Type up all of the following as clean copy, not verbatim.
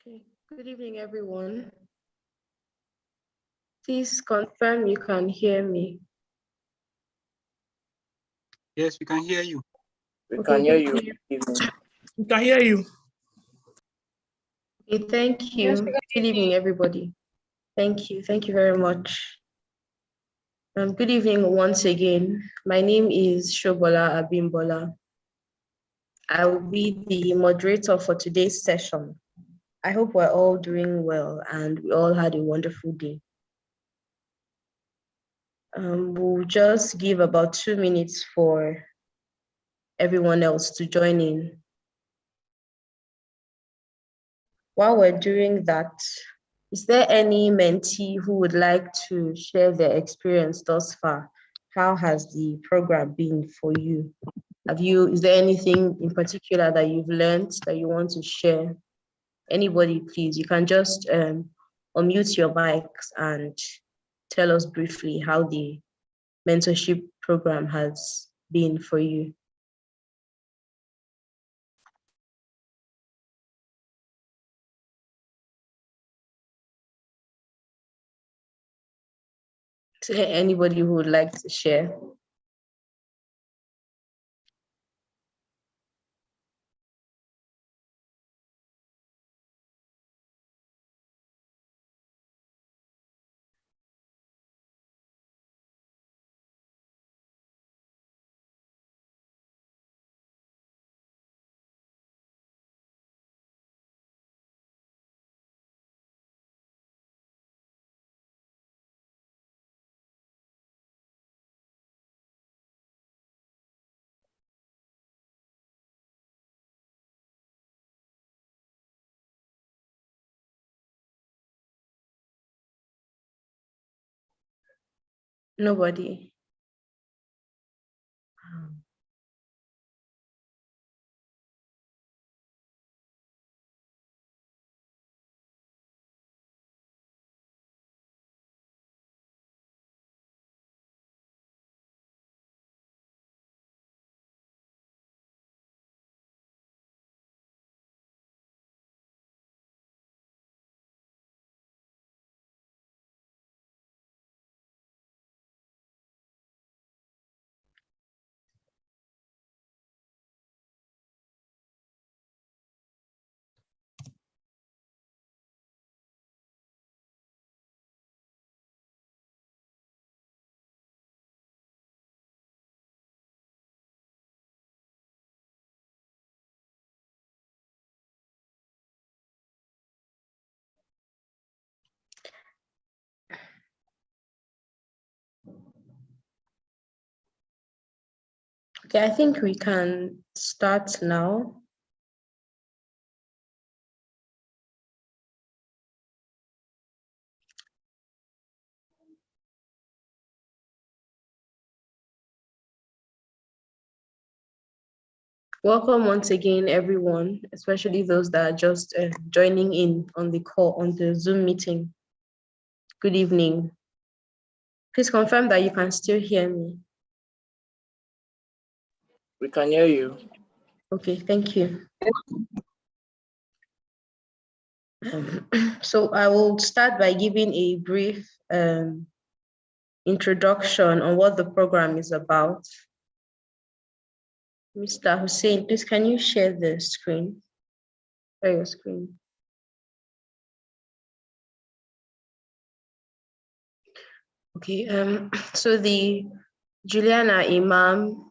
Okay. Good evening, everyone. Please confirm you can hear me. Yes, we can hear you. We can hear you. We can hear you. Okay, thank you. Good evening, everybody. Thank you. Thank you very much. Good evening once again. My name is Shobola Abimbola. I will be the moderator for today's session. I hope we're all doing well and we all had a wonderful day. We'll just give about 2 minutes for everyone else to join in. While we're doing that, is there any mentee who would like to share their experience thus far? How has the program been for you? Is there anything in particular that you've learned that you want to share? Anybody, please, you can just unmute your mics and tell us briefly how the mentorship program has been for you. Is there anybody who would like to share? Nobody. Okay, I think we can start now. Welcome once again, everyone, especially those that are just joining in on the call, on the Zoom meeting. Good evening. Please confirm that you can still hear me. We can hear you. Okay, thank you. So I will start by giving a brief introduction on what the program is about. Mr. Hussein, please can you share the screen? Share your screen. Okay, so the Juliana Imam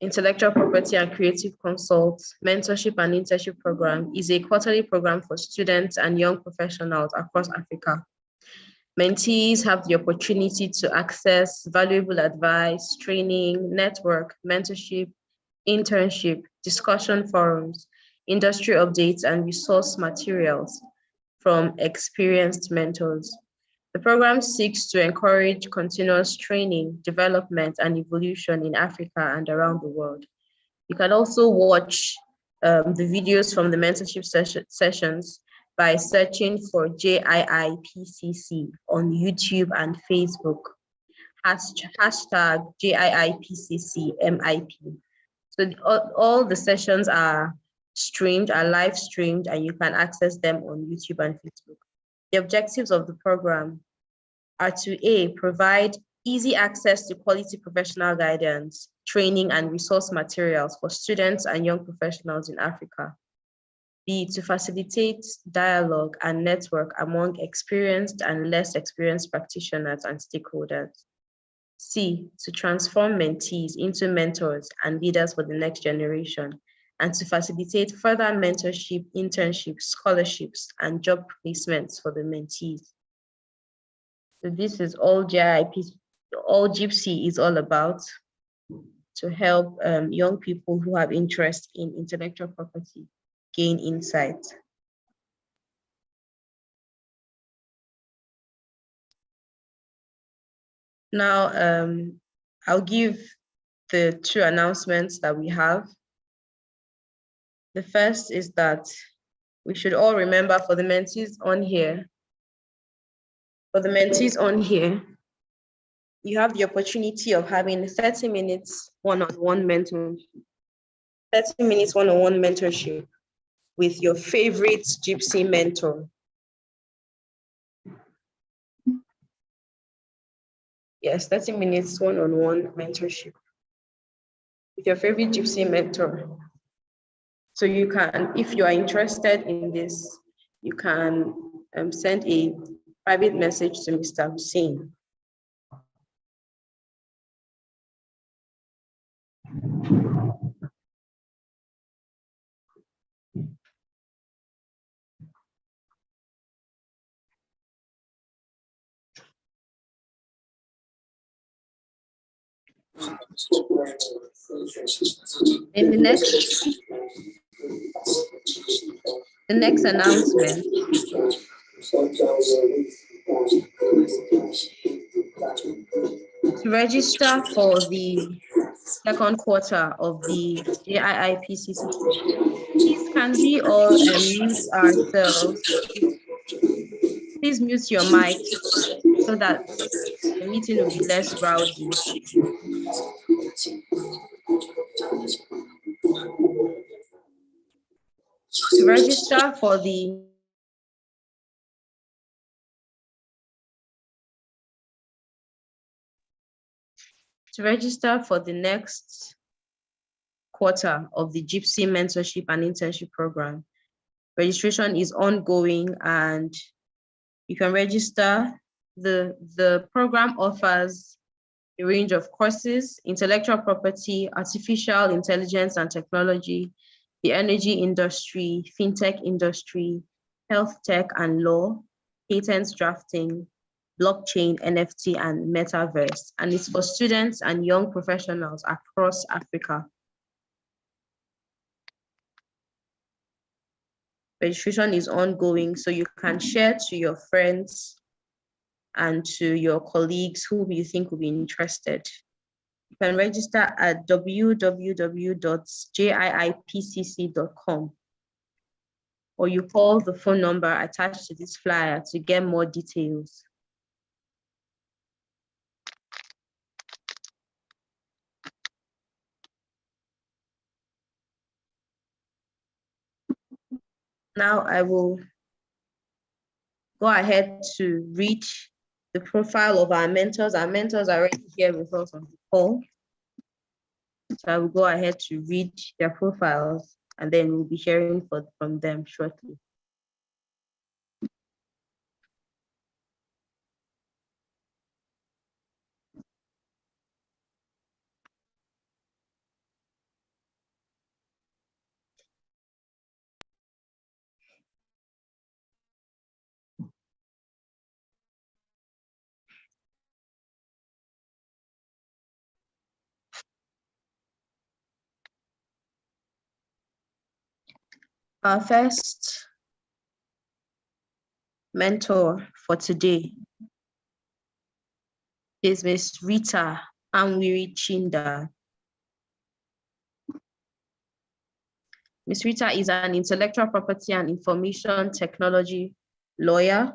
Intellectual Property and Creative Consult Mentorship and Internship Program is a quarterly program for students and young professionals across Africa. Mentees have the opportunity to access valuable advice, training, network, mentorship, internship, discussion forums, industry updates, and resource materials from experienced mentors. The program seeks to encourage continuous training, development, and evolution in Africa and around the world. You can also watch the videos from the mentorship sessions by searching for JIIPCC on YouTube and Facebook, hashtag JIIPCCMIP. So all the sessions are streamed, are live streamed, and you can access them on YouTube and Facebook. The objectives of the program are to A, provide easy access to quality professional guidance, training, and resource materials for students and young professionals in Africa. B, to facilitate dialogue and network among experienced and less experienced practitioners and stakeholders. C, to transform mentees into mentors and leaders for the next generation, and to facilitate further mentorship, internships, scholarships, and job placements for the mentees. So this is all Jiipcc is all about, to help young people who have interest in intellectual property gain insight. Now, I'll give the two announcements that we have. The first is that we should all remember, for the mentees on here, you have the opportunity of having 30 minutes one-on-one mentorship, 30 minutes one-on-one mentorship with your favorite Jiipcc mentor. Yes, 30 minutes one-on-one mentorship with your favorite Jiipcc mentor. So you can, if you are interested in this, you can send a private message to Mr. Hussein. In the next announcement, to register for the second quarter of the JIIPCC, please can we all mute ourselves? Please mute your mic so that the meeting will be less rowdy. To register for the next quarter of the Jiipcc Mentorship and Internship Program, registration is ongoing, and you can register. The program offers a range of courses: intellectual property, artificial intelligence and technology, the energy industry, fintech industry, health tech and law, patents drafting, blockchain, NFT, and metaverse. And it's for students and young professionals across Africa. Registration is ongoing, so you can share to your friends and to your colleagues who you think will be interested. You can register at www.jiipcc.com, or you call the phone number attached to this flyer to get more details. Now I will go ahead to read the profile of our mentors. Our mentors are already here with us on the call. So I will go ahead to read their profiles, and then we'll be hearing from them shortly. Our first mentor for today is Ms. Rita Anwiri Chinda. Ms. Rita is an intellectual property and information technology lawyer.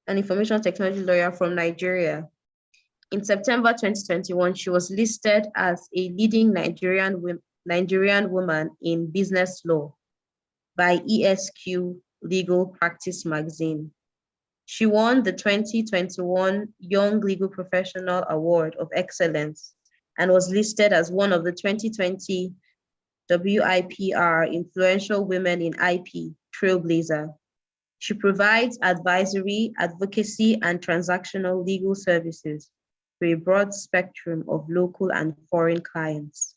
An information technology lawyer from Nigeria. In September 2021, she was listed as a leading Nigerian woman in business law by ESQ Legal Practice magazine. She won the 2021 Young Legal Professional Award of Excellence and was listed as one of the 2020 WIPR Influential Women in IP Trailblazer. She provides advisory, advocacy, and transactional legal services to a broad spectrum of local and foreign clients.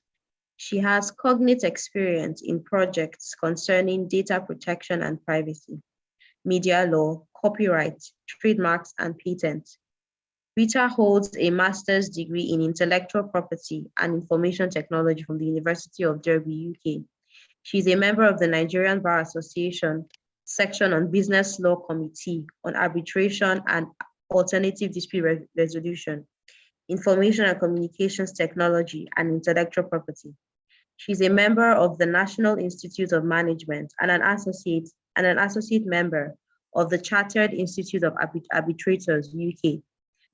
She has cognate experience in projects concerning data protection and privacy, media law, copyright, trademarks, and patents. Rita holds a master's degree in intellectual property and information technology from the University of Derby, UK. She is a member of the Nigerian Bar Association section on Business Law Committee on Arbitration and Alternative Dispute Resolution, Information and Communications Technology, and Intellectual Property. She's a member of the National Institute of Management and an associate member of the Chartered Institute of Arbitrators, UK,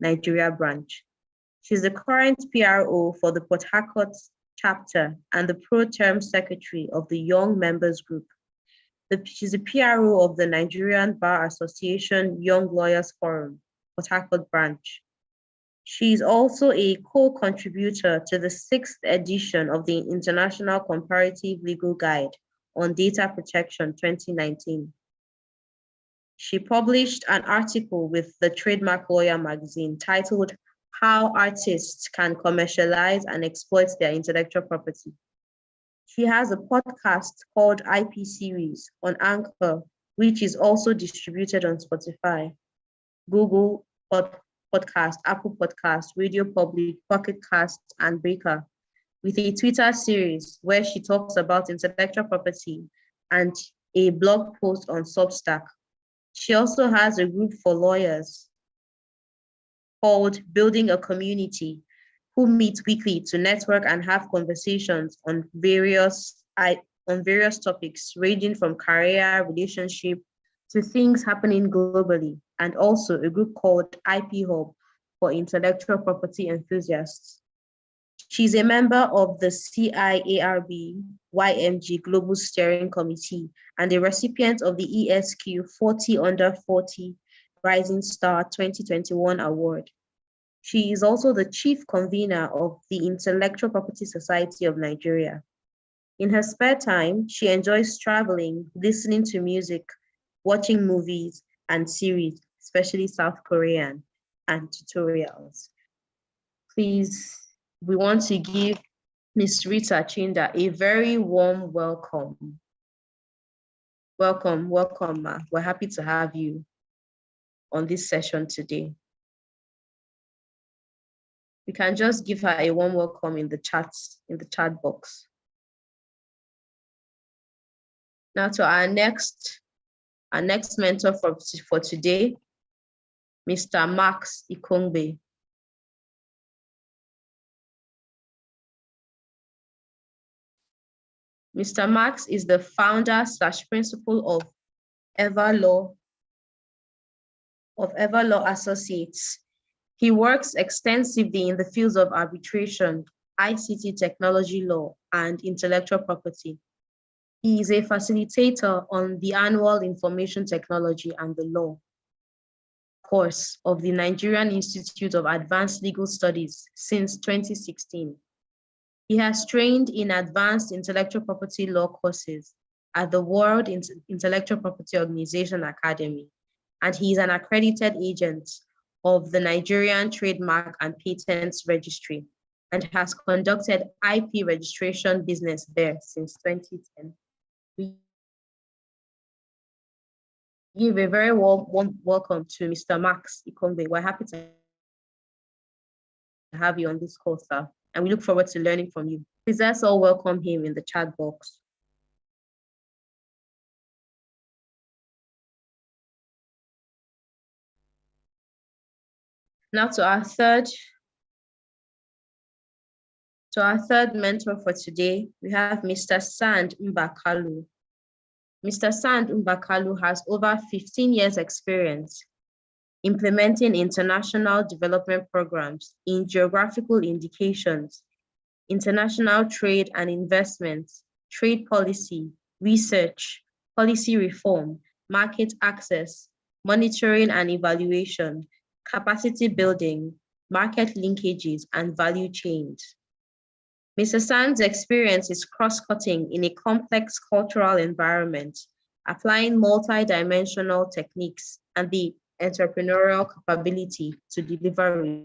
Nigeria branch. She's the current PRO for the Port Harcourt chapter and the pro-term secretary of the Young Members Group. She's a PRO of the Nigerian Bar Association Young Lawyers Forum, Port Harcourt branch. She is also a co-contributor to the 6th edition of the International Comparative Legal Guide on Data Protection 2019. She published an article with the Trademark Lawyer magazine titled How Artists Can Commercialize and Exploit Their Intellectual Property. She has a podcast called IP Series on Anchor, which is also distributed on Spotify, Google Podcast, Apple Podcast, Radio Public, Pocket Cast, and Breaker, with a Twitter series where she talks about intellectual property and a blog post on Substack. She also has a group for lawyers called Building a Community, who meet weekly to network and have conversations on various topics ranging from career, relationship, to things happening globally, and also a group called IP Hub for intellectual property enthusiasts. She's a member of the CIARB YMG Global Steering Committee and a recipient of the ESQ 40 Under 40 Rising Star 2021 Award. She is also the chief convener of the Intellectual Property Society of Nigeria. In her spare time, she enjoys traveling, listening to music, watching movies and series, especially South Korean, and tutorials. Please, we want to give Ms. Rita Chinda a very warm welcome. Welcome, ma. We're happy to have you on this session today. We can just give her a warm welcome in the chat box. Now to our next mentor for today, Mr. Max Ikongbe. Mr. Max is the founder/principal of Everlaw Associates. He works extensively in the fields of arbitration, ICT technology law, and intellectual property. He is a facilitator on the annual Information Technology and the Law course of the Nigerian Institute of Advanced Legal Studies since 2016. He has trained in advanced intellectual property law courses at the World Intellectual Property Organization Academy, and he is an accredited agent of the Nigerian Trademark and Patents Registry and has conducted IP registration business there since 2010. We give a very warm welcome to Mr. Max Ikongbe. We're happy to have you on this call, sir, and we look forward to learning from you. Please let's all welcome him in the chat box. Now to our third mentor for today, we have Mr. Sand Mbakalu. Mr. Sand Mbakalu has over 15 years experience implementing international development programs in geographical indications, international trade and investments, trade policy, research, policy reform, market access, monitoring and evaluation, capacity building, market linkages, and value chains. Mr. Sand's experience is cross-cutting in a complex cultural environment, applying multi-dimensional techniques and the entrepreneurial capability to deliver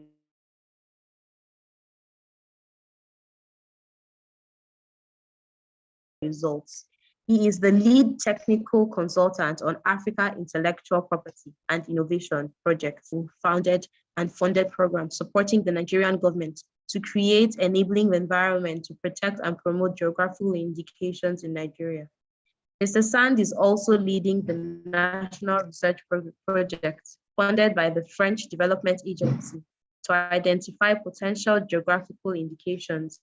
results. He is the lead technical consultant on Africa intellectual property and innovation projects in founded and funded programs supporting the Nigerian government to create enabling environment to protect and promote geographical indications in Nigeria. Mr. Sand is also leading the National Research Project funded by the French Development Agency to identify potential geographical indications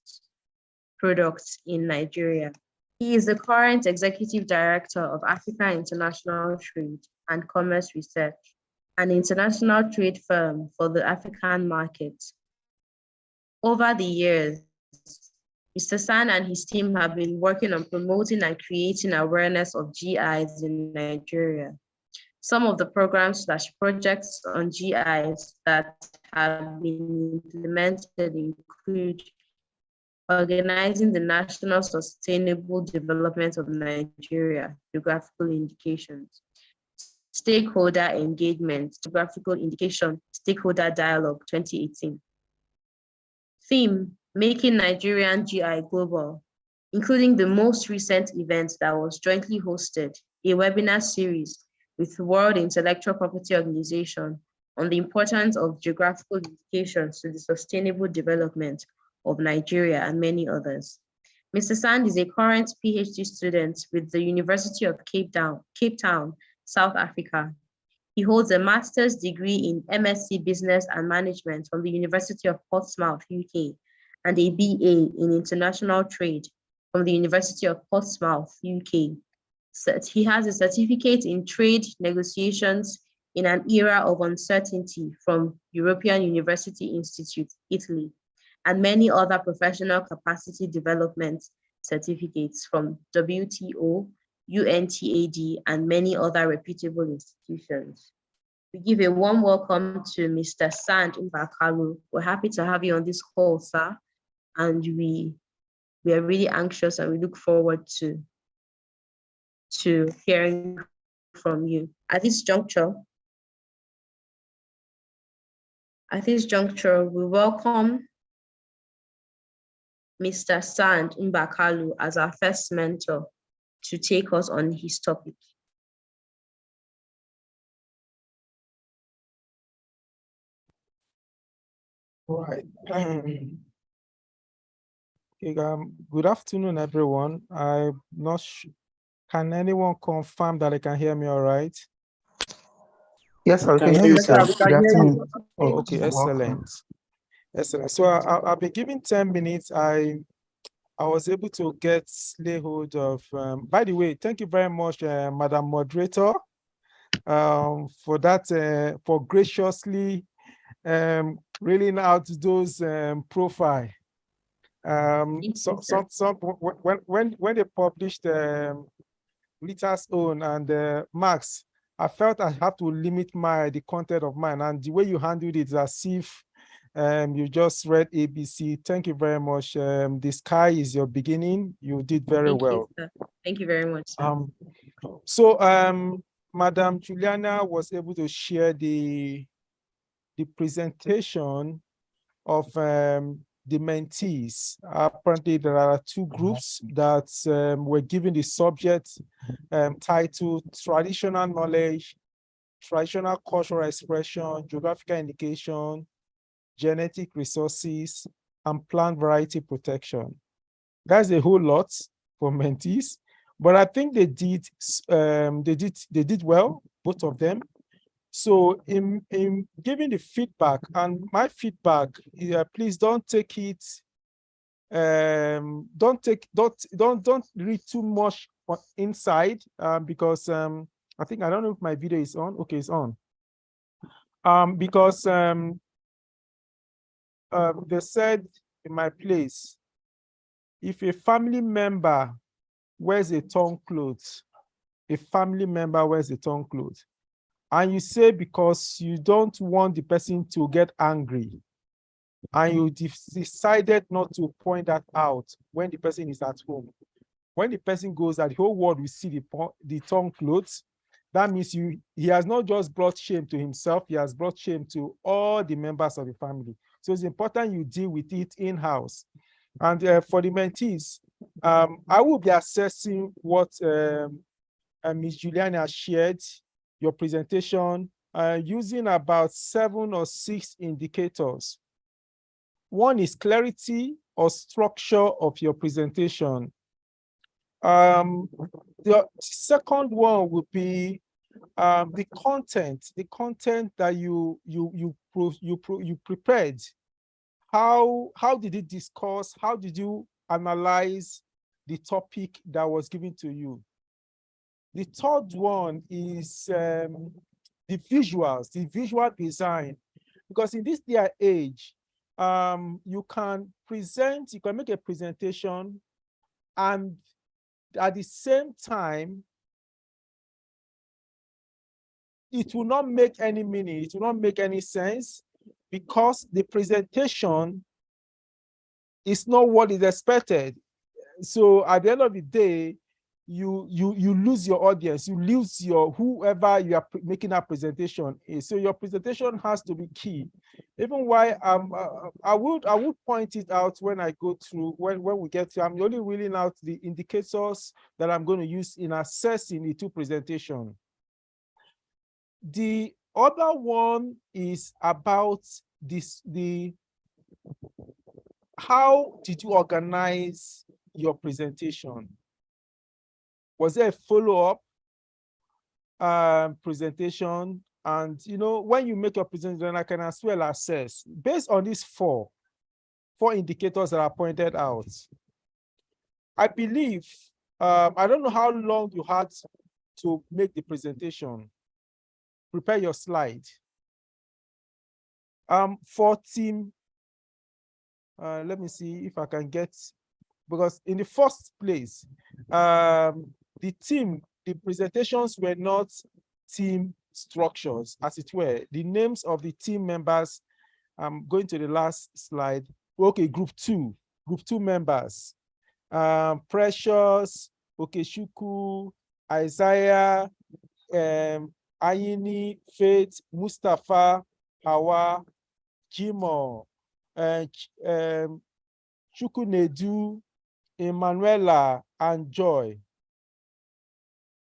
products in Nigeria. He is the current Executive Director of Africa International Trade and Commerce Research, an international trade firm for the African market. Over the years, Mr. San and his team have been working on promoting and creating awareness of GIs in Nigeria. Some of the programs/projects on GIs that have been implemented include organizing the National Sustainable Development of Nigeria, geographical indications, stakeholder engagement, geographical indication, stakeholder dialogue, 2018. Theme, making Nigerian GI global, including the most recent event that was jointly hosted, a webinar series with the World Intellectual Property Organization on the importance of geographical indications to the sustainable development of Nigeria and many others. Mr. Sand is a current PhD student with the University of Cape Town, South Africa. He holds a master's degree in MSc Business and Management from the University of Portsmouth, UK, and a BA in International Trade from the University of Portsmouth, UK. He has a certificate in trade negotiations in an era of uncertainty from European University Institute, Italy, and many other professional capacity development certificates from WTO, UNTAD, and many other reputable institutions. We give a warm welcome to Mr. Sand Mbakalu. We're happy to have you on this call, sir, and we are really anxious and we look forward to hearing from you. At this juncture, we welcome Mr. Sand Mbakalu as our first mentor to take us on his topic. All right. Good afternoon, everyone. I'm not sure. Can anyone confirm that they can hear me all right? Yes, sir. We can hear you, sir. We can hear you. Oh, okay, excellent. Excellent. So I'll be giving 10 minutes. I was able to get lay hold of, by the way, thank you very much, Madam Moderator, for that, for graciously reading out those profile. When they published Lita's own and Max, I felt I have to limit the content of mine, and the way you handled it is as if you just read ABC. Thank you very much. The sky is your beginning. You did very well. Thank you very much, sir. So Madam Juliana was able to share the presentation of the mentees. Apparently, there are two groups that were given the subject titled Traditional Knowledge, Traditional Cultural Expression, Geographical Indication, Genetic Resources, and Plant Variety Protection. That's a whole lot for mentees, but I think they did well, both of them. So in giving the feedback, and my feedback, please don't take it, don't read too much inside, because I don't know if my video is on. Okay, it's on. Because they said in my place, if a family member wears a torn clothes, a family member wears a torn clothes, and you say because you don't want the person to get angry, and you decided not to point that out when the person is at home. When the person goes out, the whole world will see the torn clothes. That means he has not just brought shame to himself, he has brought shame to all the members of the family. So it's important you deal with it in-house. And for the mentees, I will be assessing what Ms. Juliana shared, your presentation, using about 7 or 6 indicators. One is clarity or structure of your presentation. The second one would be the content that you prepared. How did it discuss? How did you analyze the topic that was given to you? The third one is the visuals, the visual design, because in this day and age, you can make a presentation, and at the same time, it will not make any meaning, it will not make any sense, because the presentation is not what is expected. So at the end of the day, you lose your audience, you lose your whoever you are making a presentation is. So your presentation has to be key. Even why I would point it out when I go through, when we get to, I'm only reading out the indicators that I'm going to use in assessing the two presentations. The other one is about how did you organize your presentation? Was there a follow-up presentation? And when you make your presentation, I can as well assess based on these four indicators that are pointed out. I believe, I don't know how long you had to make the presentation. Prepare your slide. For team, let me see if I can get, because in the first place, the presentations were not team structures, as it were. The names of the team members, I'm going to the last slide. Okay, group two members. Precious, Okechukwu, Isaiah, Ayini, Faith, Mustafa, Hawa, Jimo, Chukwunedu, Emanuela, and Joy.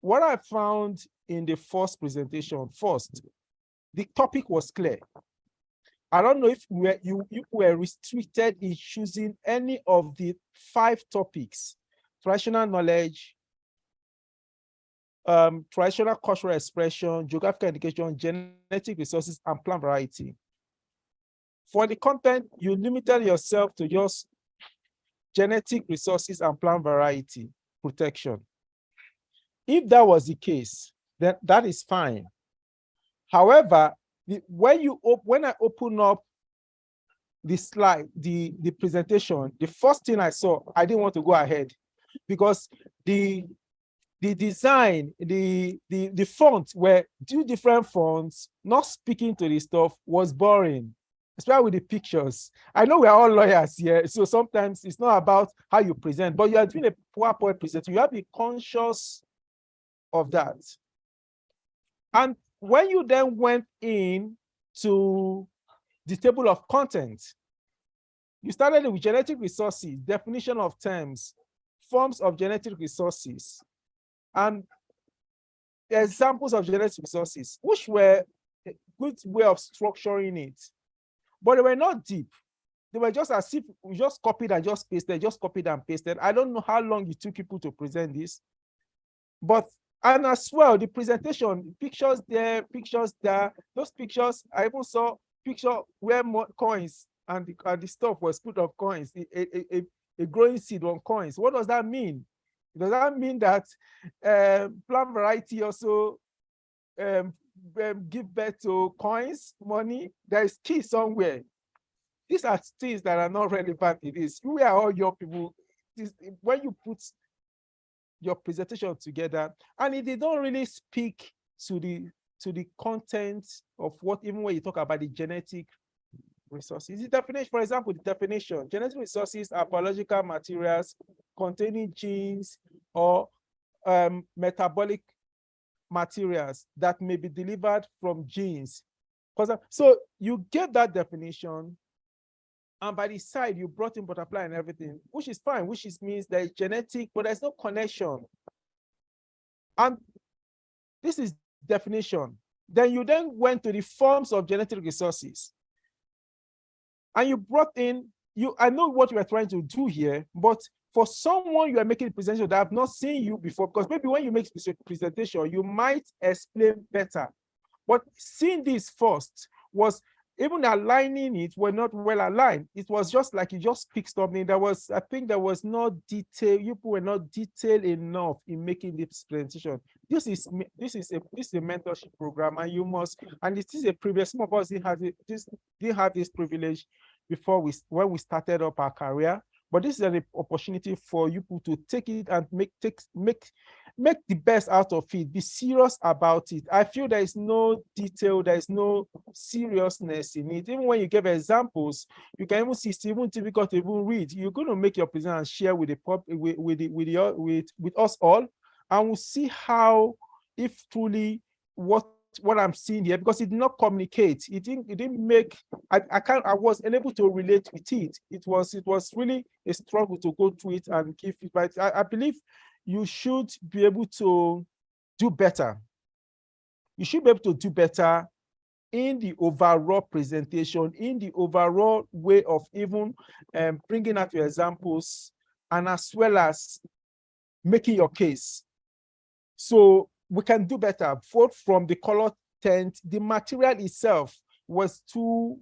What I found in the first presentation, the topic was clear. I don't know if you were restricted in choosing any of the 5 topics: traditional knowledge, traditional cultural expression, geographical indication, genetic resources, and plant variety. For the content, you limited yourself to just genetic resources and plant variety protection. If that was the case, then that is fine. However, when I open up the slide, the presentation, the first thing I saw, I didn't want to go ahead, because the design, the fonts were 2 different fonts, not speaking to the stuff, was boring, especially with the pictures. I know we are all lawyers here, so sometimes it's not about how you present, but you are doing a PowerPoint presentation. You have to be conscious of that. And when you then went in to the table of content, you started with genetic resources, definition of terms, forms of genetic resources, and examples of genetic resources, which were a good way of structuring it. But they were not deep. They were just as if we just copied and just pasted, just copied and pasted. I don't know how long it took people to present this. And as well, the presentation, pictures there, pictures there, those pictures, I even saw picture where more coins and the stuff was put of coins, a growing seed on coins. What does that mean? Does that mean that plant variety also give birth to coins, money. There is key somewhere. These are things that are not relevant in this. We are all young people. When you put your presentation together, and they don't really speak to the content of what, even when you talk about the genetic resources. The definition, for example, the definition: genetic resources are biological materials containing genes or metabolic materials that may be delivered from genes. So you get that definition, and by the side you brought in butterfly and everything, which is fine, means there is genetic, but there's no connection. And this is definition. Then you went to the forms of genetic resources, and you brought in, I know what you are trying to do here, but for someone you are making a presentation that have not seen you before, because maybe when you make a presentation, you might explain better. But seeing this first was, even aligning it were not well aligned. It was just like you just picked something. I think there was no detail. You were not detailed enough in making this presentation. This is a mentorship program, and you must, and it is a privilege. Some of us didn't have this privilege before when we started up our career. But this is an opportunity for you to take it and make the best out of it. Be serious about it. I feel there is no detail, there is no seriousness in it. Even when you give examples, you can even see it's even difficult to even read. You're going to make your presentation and share with us all, and we'll see how, if truly what I'm seeing here, because it did not communicate. It didn't make, I was unable to relate with it. It was really a struggle to go through it and give it. But I believe you should be able to do better. You should be able to do better in the overall presentation, in the overall way of even bringing out your examples, and as well as making your case. So we can do better. Both from the color tint, the material itself was too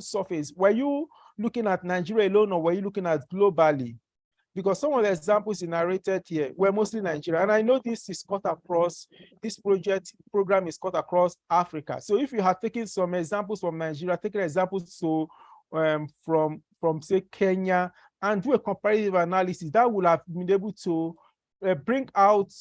surface. Were you looking at Nigeria alone, or were you looking at globally? Because some of the examples you narrated here were mostly Nigeria. And I know this program is cut across Africa. So if you had taken some examples from Nigeria, taken examples from say Kenya, and do a comparative analysis, that would have been able to bring out,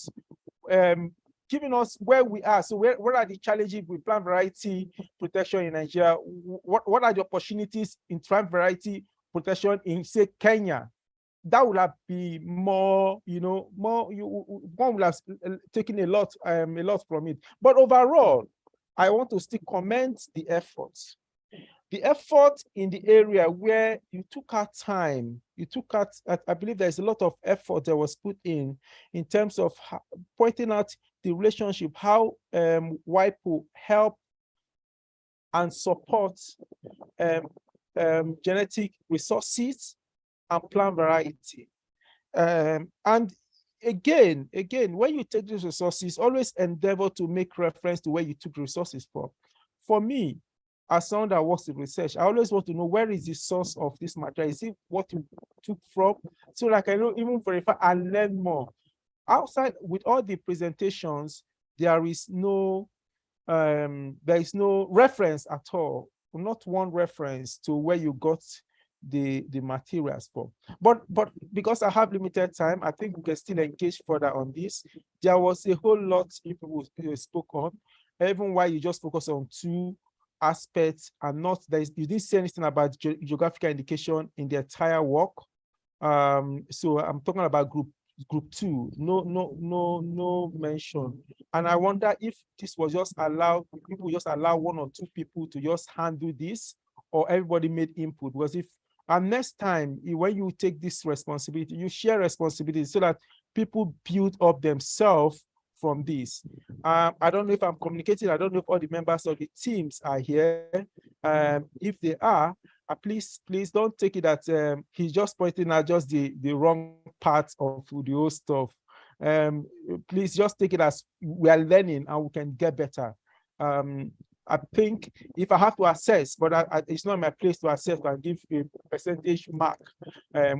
giving us where we are. So what are the challenges with plant variety protection in Nigeria? What are the opportunities in plant variety protection in, say, Kenya? That would have been one would have taken a lot from it. But overall, I want to still commend the efforts. The effort in the area where you took out time, I believe there's a lot of effort that was put in terms of pointing out the relationship, how WIPO help and support genetic resources and plant variety. And again, when you take these resources, always endeavor to make reference to where you took resources from. For me, as someone that works in research, I always want to know, where is the source of this material? Is it what you took from? So like I know, even verify and learn more. Outside, with all the presentations, there is no reference at all, not one reference to where you got the materials from. But because I have limited time, I think we can still engage further on this. There was a whole lot people spoke on, even while you just focus on two aspects and not, you didn't say anything about geographical indication in the entire work. So I'm talking about group 2, no mention. And I wonder if this was just allowed, people just allow 1 or 2 people to just handle this, or everybody made input. Because and next time, when you take this responsibility, you share responsibility so that people build up themselves from this. I don't know if I'm communicating. I don't know if all the members of the teams are here. If they are, please don't take it that he's just pointing out just the wrong part of the whole stuff. Please just take it as we are learning and we can get better. I think if I have to assess, but it's not my place to assess and give a percentage mark,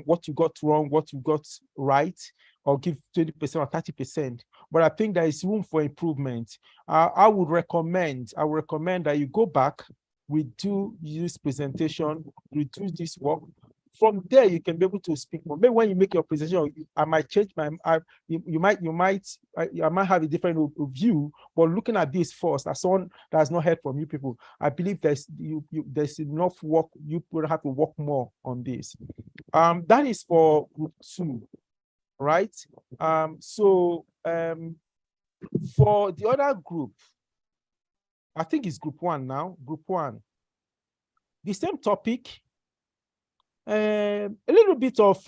what you got wrong, what you got right. or give 20% or 30%. But I think there is room for improvement. I would recommend that you go back, we do this presentation, we do this work. From there, you can be able to speak more. Maybe when you make your presentation, I might change my, I might have a different view, but looking at this first, as someone that has not heard from you people, I believe there's enough work. You will have to work more on this. That is for group 2, right? For the other group, I think it's group 1 now, group 1. The same topic, a little bit of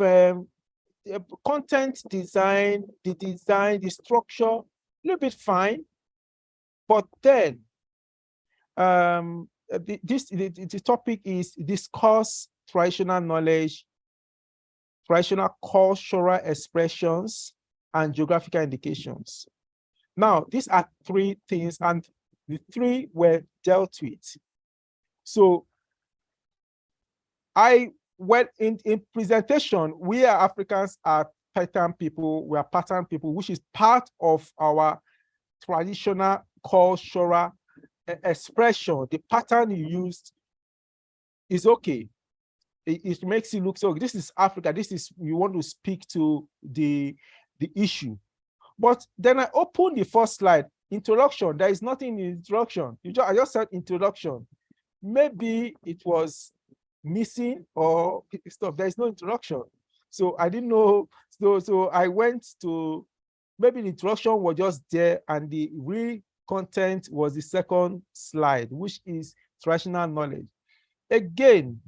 content design, the structure, a little bit fine. But then the topic is discuss traditional knowledge, traditional cultural expressions, and geographical indications. Now, these are 3 things, and the 3 were dealt with. So in presentation, we are Africans are pattern people, we are pattern people, which is part of our traditional cultural expression. The pattern you used is okay. It makes it look so. This is Africa. This is, you want to speak to the issue. But then I opened the first slide, introduction. There is nothing in introduction. I just said introduction. Maybe it was missing or stuff. There is no introduction. So I didn't know. So I went to, maybe the introduction was just there and the real content was the second slide, which is traditional knowledge. Again,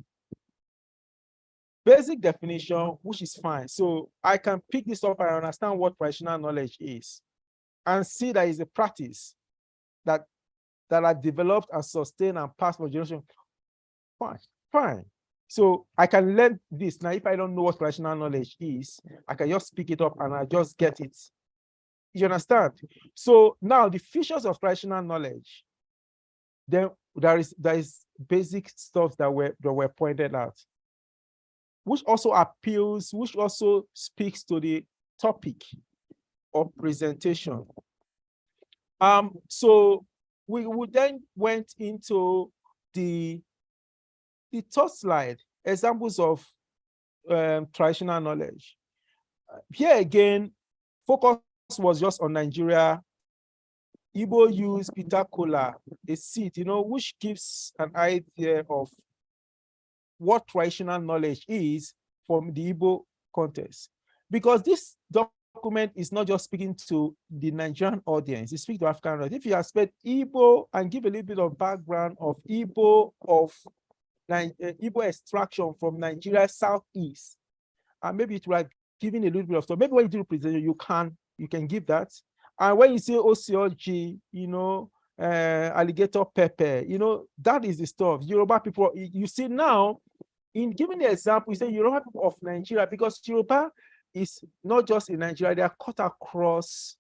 basic definition, which is fine. So I can pick this up and understand what traditional knowledge is and see that is a practice that are developed and sustained and passed for generation. Fine. So I can learn this. Now, if I don't know what traditional knowledge is, I can just pick it up and I just get it. You understand? So now the features of traditional knowledge, then there is basic stuff that were pointed out, which also appeals, which also speaks to the topic of presentation. So we then went into the third slide, examples of traditional knowledge. Here again, focus was just on Nigeria. Igbo use bitter kola, a seed, which gives an idea of what traditional knowledge is from the Igbo context. Because this document is not just speaking to the Nigerian audience, it speaks to African audience. If you aspect Igbo and give a little bit of background of Igbo, Igbo extraction from Nigeria Southeast, and maybe it was giving a little bit of stuff. Maybe when you do the presentation, you can give that. And when you say OCOG, alligator pepper, that is the stuff. Yoruba people, you see now, in giving the example, you say Yoruba people of Nigeria, because Yoruba is not just in Nigeria, they are cut across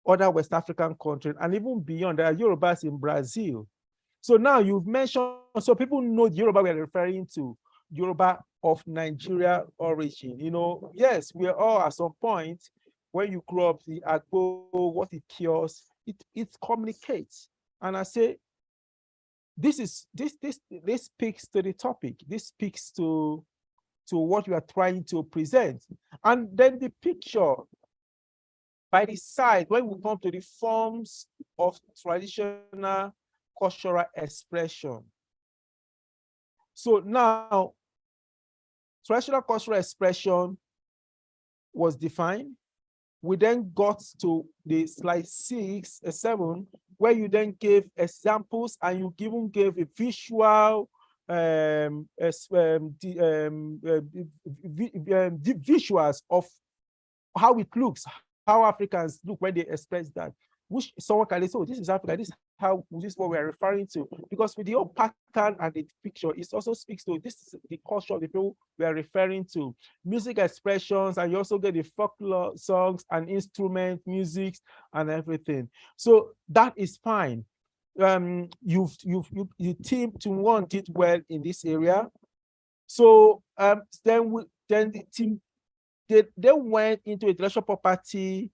other West African countries, and even beyond. There are Yorubas in Brazil. So now you've mentioned, so people know the Yoruba we are referring to, Yoruba of Nigeria origin. Yes, we are all at some point, when you grow up, the agbo, what it cures, it communicates. And I say, this speaks to the topic. This speaks to what you are trying to present. And then the picture by the side, when we come to the forms of traditional cultural expression. So now, traditional cultural expression was defined. We then got to the slide 7, where you then gave examples and you even gave a visual, visuals of how it looks, how Africans look when they express that, which someone can say, oh, this is Africa, this is what we're referring to. Because with the whole pattern and the picture, it also speaks to this is the culture of the people we are referring to. Music expressions, and you also get the folklore songs and instrument music and everything. So that is fine. You team one did well in this area. So then the team they went into intellectual property,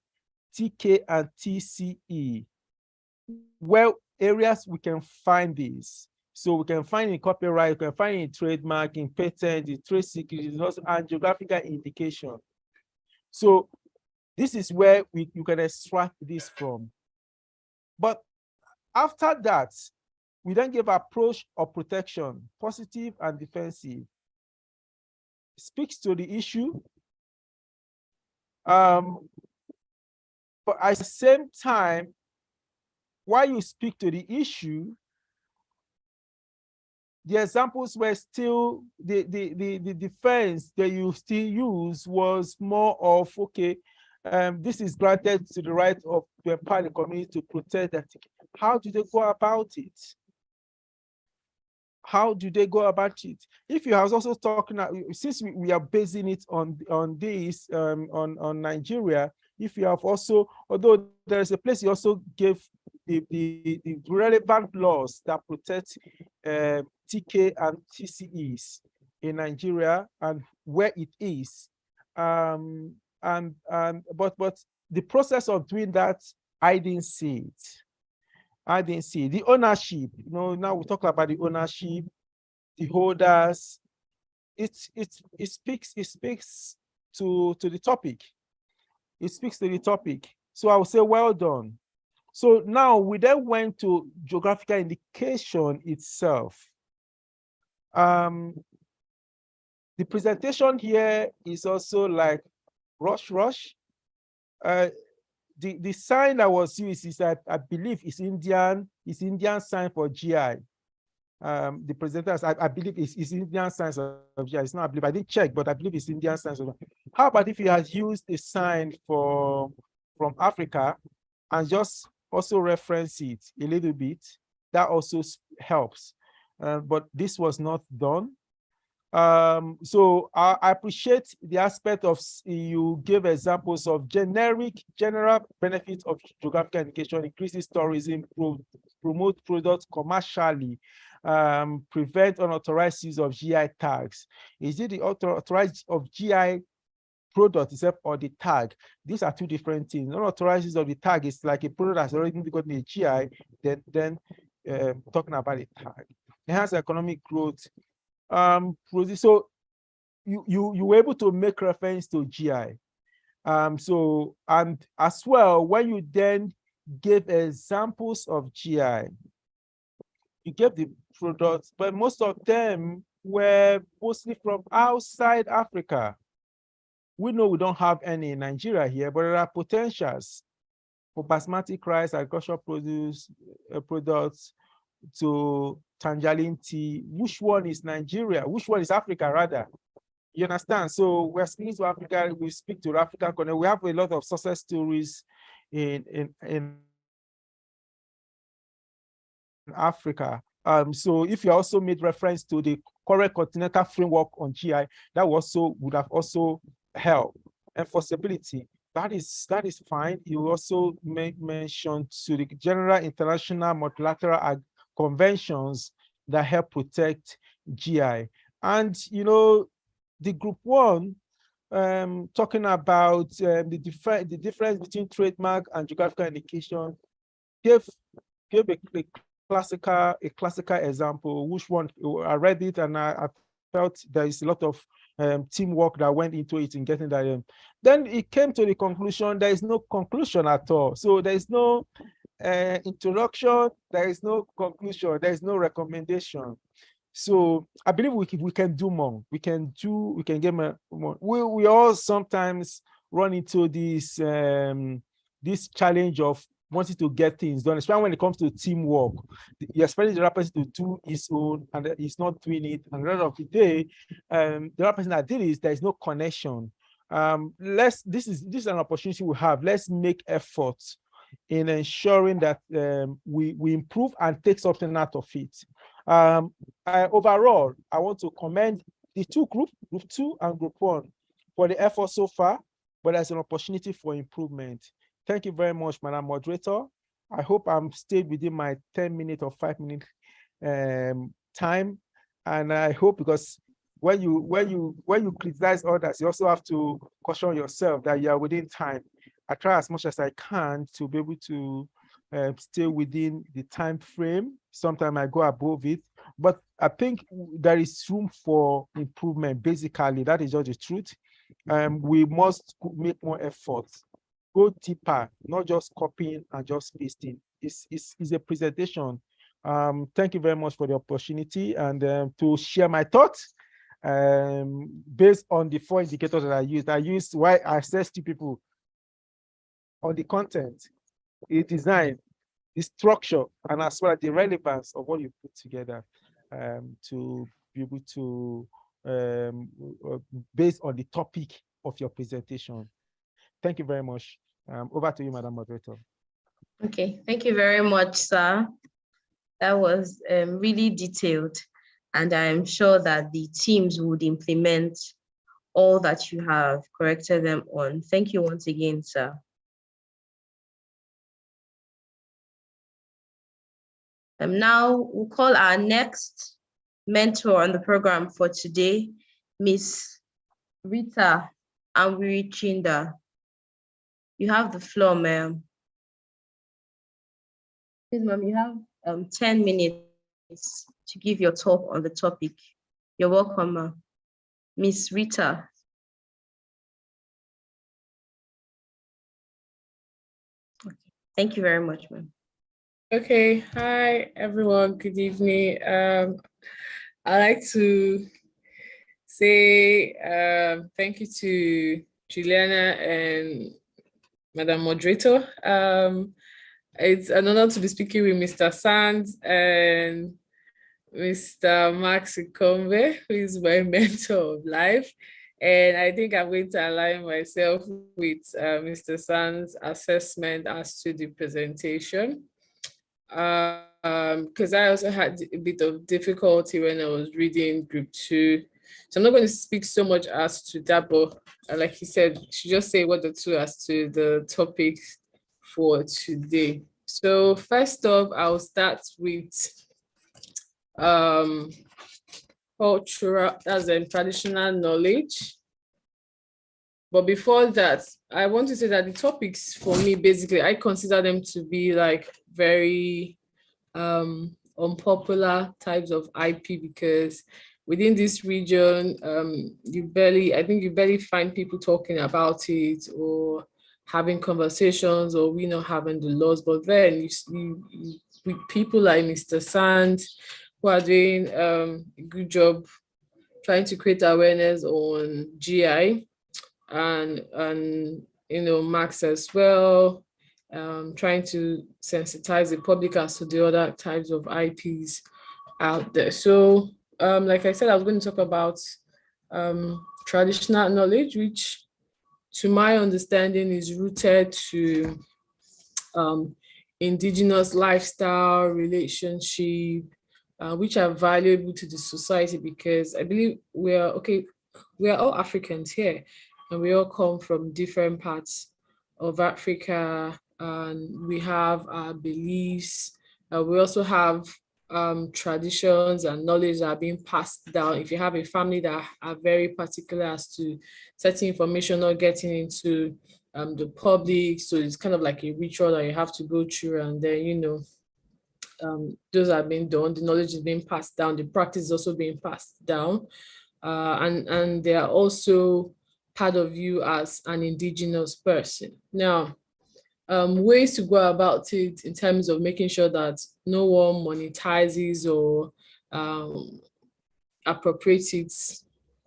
TK and TCE, where areas we can find these. So we can find in copyright, we can find in trademark, in patent, in trade secrets, and geographical indication. So this is where you can extract this from. But after that, we then give approach of protection, positive and defensive. Speaks to the issue. But at the same time, while you speak to the issue, the examples were still, the defense that you still use was more of, okay, this is granted to the right of the empower the community to protect that. How do they go about it? How do they go about it? If you are also talking, since we are basing it on this, on Nigeria, if you have also, although there is a place you also give the relevant laws that protect TK and TCEs in Nigeria and where it is. But the process of doing that, I didn't see it. I didn't see the ownership. Now we talk about the ownership, the holders. It speaks to the topic. It speaks to the topic. So I would say, well done. So now we then went to geographical indication itself. The presentation here is also like rush. The sign that was used is that I believe is Indian sign for GI. The presenters, I believe is Indian signs of GI. It's not, I believe, I didn't check, but I believe it's Indian signs of. How about if you had used a sign from Africa and just also reference it a little bit? That also helps. But this was not done. So I appreciate the aspect of you give examples of general benefits of geographical indication, increases tourism, promote products commercially, prevent unauthorized use of GI tags. Is it the authorized of GI product itself or the tag? These are two different things. Unauthorized use of the tag is like a product that's already gotten a GI, then talking about a tag. Enhance economic growth. So you were able to make reference to GI. So, and as well, when you then gave examples of GI, you gave the products, but most of them were mostly from outside Africa. We know we don't have any in Nigeria here, but there are potentials for basmati rice, agricultural products, to Tangerine tea. Which one is Nigeria? Which one is Africa, rather? You understand? So we're speaking to Africa, we speak to African continent. We have a lot of success stories in Africa. So if you also made reference to the correct continental framework on GI, that also would have also helped. Enforceability, that is fine. You also make mention to the general international multilateral conventions that help protect GI. And the group one, talking about the difference between trademark and geographical indication, gave a classical example. Which one? I read it and I felt there is a lot of teamwork that went into it in getting that in. Then it came to the conclusion. There is no conclusion at all. So there is no introduction. There is no conclusion. There is no recommendation. So I believe we can do more. We can get more. We all sometimes run into this challenge of wanting to get things done, especially when it comes to teamwork. You're expecting the other person to do his own, and he's not doing it. And at the end of the day, the other person that did it, there is no connection. This is an opportunity we have. Let's make efforts in ensuring that we improve and take something out of it. Overall, I want to commend the two groups, Group 2 and Group 1, for the effort so far, but there's an opportunity for improvement. Thank you very much, Madam Moderator. I hope I'm stayed within my 10-minute or 5-minute time. And I hope, because when you criticize others, you also have to caution yourself that you are within time. I try as much as I can to be able to stay within the time frame. Sometimes I go above it, but I think there is room for improvement. Basically, that is just the truth. We must make more efforts, go deeper, not just copying and just pasting. It's a presentation. Thank you very much for the opportunity and to share my thoughts based on the 4 indicators that I used. I used why I assess to people on the content, the design, the structure, and as well as the relevance of what you put together to be able to based on the topic of your presentation. Thank you very much. Over to you, Madam Moderator. Okay, thank you very much, sir. That was really detailed, and I'm sure that the teams would implement all that you have corrected them on. Thank you once again, sir. Now we'll call our next mentor on the program for today, Miss Rita Amwirichinda. You have the floor, ma'am. Please, ma'am, you have 10 minutes to give your talk on the topic. You're welcome, ma'am. Miss Rita. Okay. Thank you very much, ma'am. Okay, hi everyone, good evening. I'd like to say thank you to Juliana and Madam Moderator. It's an honor to be speaking with Mr. Sands and Mr. Max Ikombe, who is my mentor of life. And I think I'm going to align myself with Mr. Sands' assessment as to the presentation. Because I also had a bit of difficulty when I was reading group 2. So I'm not going to speak so much as to that, but like he said, should just say what the two as to the topic for today. So first off, I'll start with cultural, as in traditional knowledge. But before that, I want to say that the topics for me, basically, I consider them to be like very unpopular types of IP, because within this region, I think you barely find people talking about it or having conversations, or we not having the laws. But then you with people like Mr. Sand, who are doing a good job trying to create awareness on GI, and you know, Max as well, trying to sensitize the public as to the other types of IPs out there. So like I said, I was going to talk about traditional knowledge, which to my understanding is rooted to indigenous lifestyle, relationship, which are valuable to the society, because I believe we are all Africans here, and we all come from different parts of Africa, and we have our beliefs. We also have traditions and knowledge that are being passed down. If you have a family that are very particular as to certain information not getting into the public, so it's kind of like a ritual that you have to go through, and then, you know, those are being done, the knowledge is being passed down, the practice is also being passed down, and they are also part of you as an indigenous person. Now, ways to go about it in terms of making sure that no one monetizes or appropriates it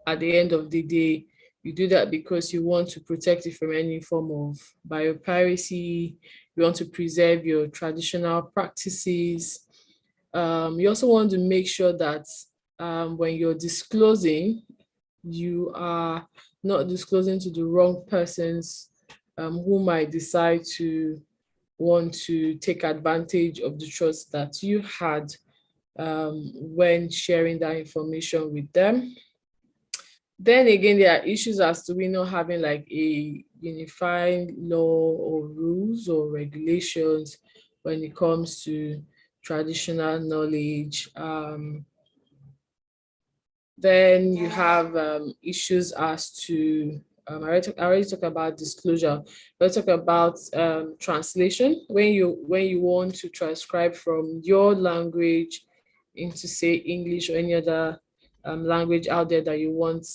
at the end of the day. You do that because you want to protect it from any form of biopiracy. You want to preserve your traditional practices. You also want to make sure that when you're disclosing, you are not disclosing to the wrong persons who might decide to want to take advantage of the trust that you had when sharing that information with them. Then again, there are issues as to we not having like a unified law or rules or regulations when it comes to traditional knowledge. Then you have issues as to, I already talked about disclosure. Let's talk about translation. When you want to transcribe from your language into, say, English or any other language out there that you want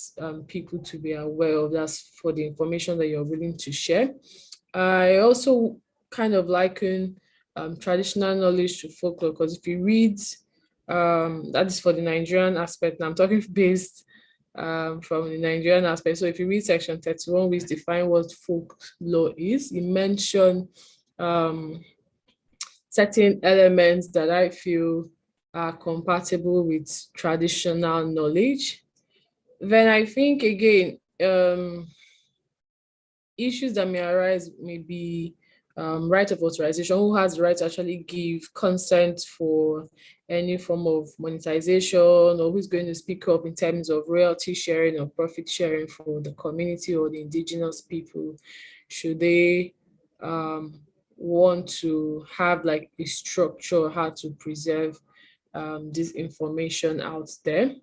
people to be aware of, that's for the information that you're willing to share. I also kind of liken traditional knowledge to folklore, because if you read, that is for the Nigerian aspect, and I'm talking based from the Nigerian aspect. So if you read section 31, which define what folklore is, you mention certain elements that I feel are compatible with traditional knowledge. Then I think, again, issues that may arise may be right of authorization. Who has the right to actually give consent for any form of monetization, or who's going to speak up in terms of royalty sharing or profit sharing for the community or the indigenous people? Should they want to have like a structure how to preserve this information out there?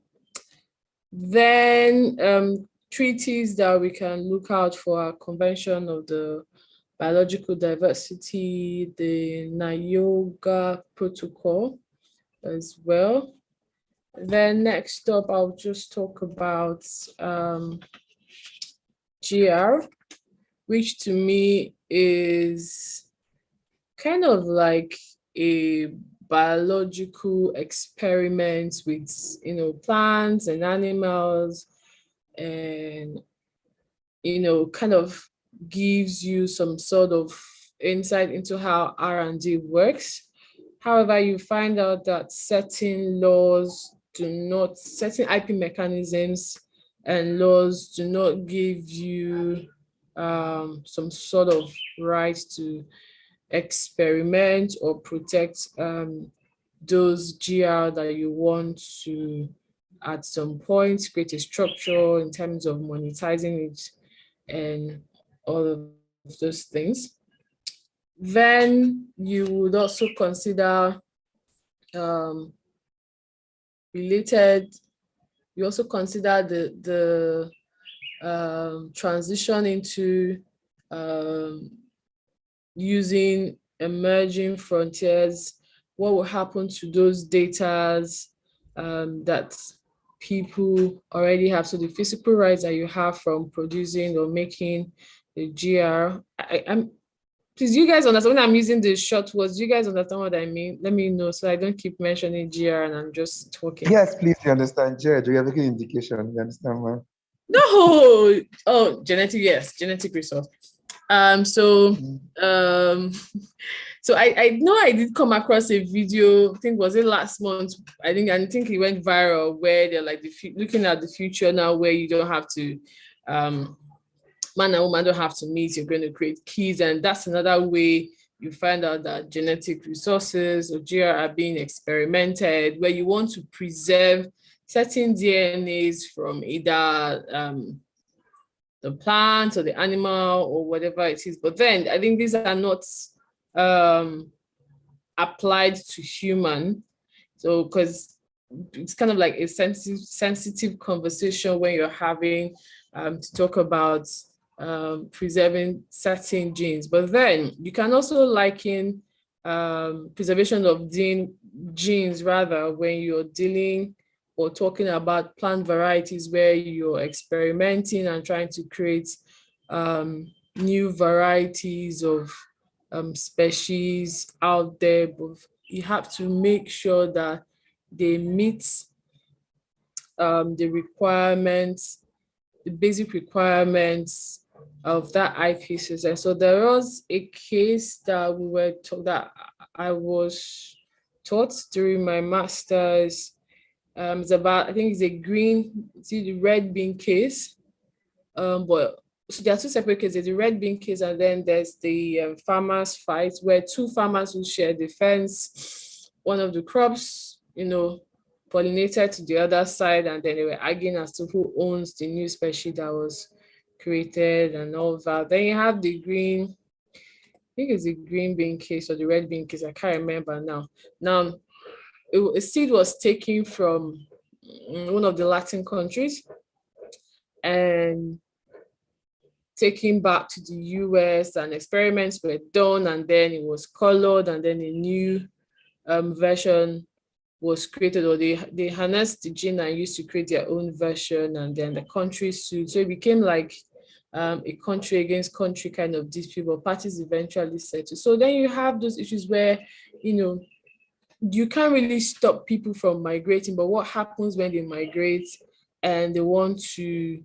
Then treaties that we can look out for: Convention of the Biological Diversity, the Nayoga Protocol as well. Then next up, I'll just talk about GR, which to me is kind of like a biological experiment with, plants and animals, and, kind of gives you some sort of insight into how R&D works. However, you find out that certain IP mechanisms and laws do not give you some sort of right to experiment or protect those GR that you want to, at some point, create a structure in terms of monetizing it and all of those things. Then you would also consider the transition into using emerging frontiers. What will happen to those datas that people already have? So the physical rights that you have from producing or making the GR. Please, you guys understand when I'm using the short words? Do you guys understand what I mean? Let me know so I don't keep mentioning GR and I'm just talking. Yes, please, you understand, Jared. We are making indication. You understand, man? No. Oh, genetic, yes, genetic resource. So I know I did come across a video, I think was it last month, I think it went viral, where they're like looking at the future now, where you don't have to man and woman don't have to meet, you're going to create kids. And that's another way you find out that genetic resources or GR are being experimented, where you want to preserve certain DNAs from either the plant or the animal or whatever it is. But then I think these are not applied to human. So, because it's kind of like a sensitive conversation when you're having to talk about preserving certain genes. But then you can also liken preservation of genes rather when you're dealing or talking about plant varieties, where you're experimenting and trying to create new varieties of species out there. But you have to make sure that they meet the requirements, the basic requirements of that IP system. So there was a case that I was taught during my master's. It's about, I think it's the red bean case. But so there are two separate cases, the red bean case, and then there's the farmers fight, where two farmers who share the fence, one of the crops, pollinated to the other side, and then they were arguing as to who owns the new species that was created and all that. Then you have the green, I think it's the green bean case or the red bean case, I can't remember now. Now, a seed was taken from one of the Latin countries, and taken back to the US, and experiments were done, and then it was colored, and then a new version was created, or they harnessed the gene and used to create their own version, and then the country sued. So it became like a country against country kind of dispute, but parties eventually settled. So then you have those issues where, you can't really stop people from migrating, but what happens when they migrate and they want to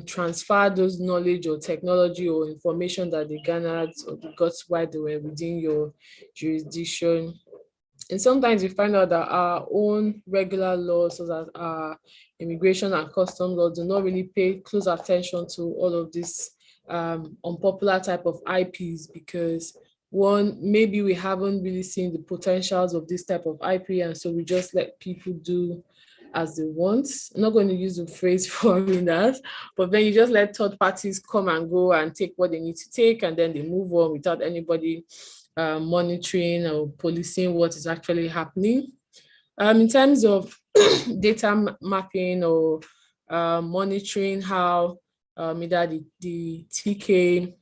transfer those knowledge or technology or information that they garnered or they got while they were within your jurisdiction? And sometimes we find out that our own regular laws, such as our immigration and custom laws, do not really pay close attention to all of this unpopular type of IPs, because one, maybe we haven't really seen the potentials of this type of IP, and so we just let people do as they want. I'm not going to use the phrase foreigners, but then you just let third parties come and go and take what they need to take, and then they move on without anybody monitoring or policing what is actually happening. In terms of data mapping or monitoring how either the TK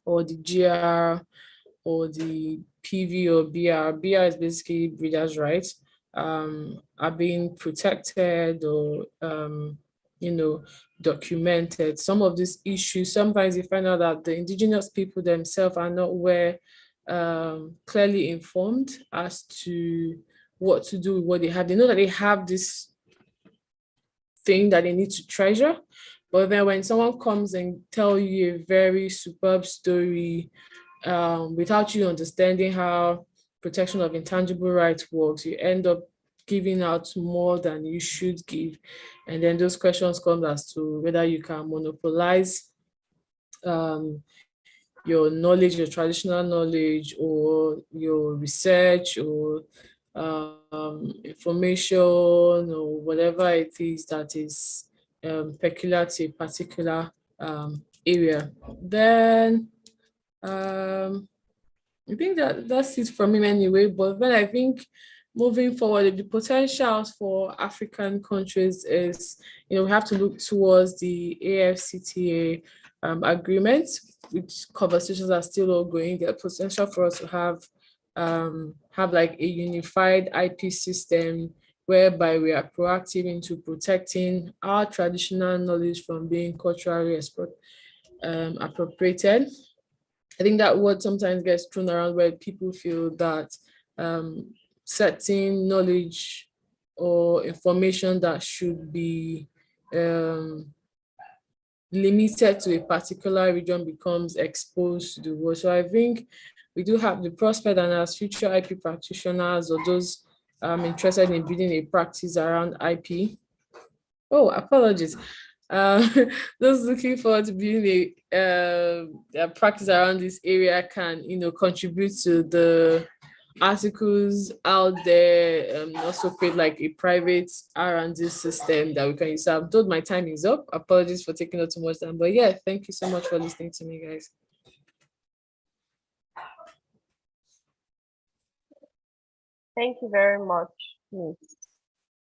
or the GR or the PV or BR is basically breeders' rights, are being protected or documented. Some of these issues, sometimes you find out that the indigenous people themselves are not clearly informed as to what to do with what they have. They know that they have this thing that they need to treasure, but then when someone comes and tell you a very superb story without you understanding how protection of intangible rights works, you end up giving out more than you should give. And then those questions come as to whether you can monopolize your knowledge, your traditional knowledge, or your research, or information, or whatever it is that is peculiar to a particular area. Then I think that's it from him anyway. But then I think moving forward, the potentials for African countries is, we have to look towards the AFCTA agreement, which conversations are still ongoing. The potential for us to have like a unified IP system whereby we are proactive into protecting our traditional knowledge from being culturally appropriated. I think that word sometimes gets thrown around where people feel that certain knowledge or information that should be limited to a particular region becomes exposed to the world. So I think we do have the prospect, and as future IP practitioners or those interested in building a practice around IP. Oh, apologies. Those looking forward to building a practice around this area can, contribute to the articles out there, also create like a private R&D system that we can use. So I'm told my time is up. Apologies for taking up too much time, but yeah, thank you so much for listening to me, guys. Thank you very much, Ms.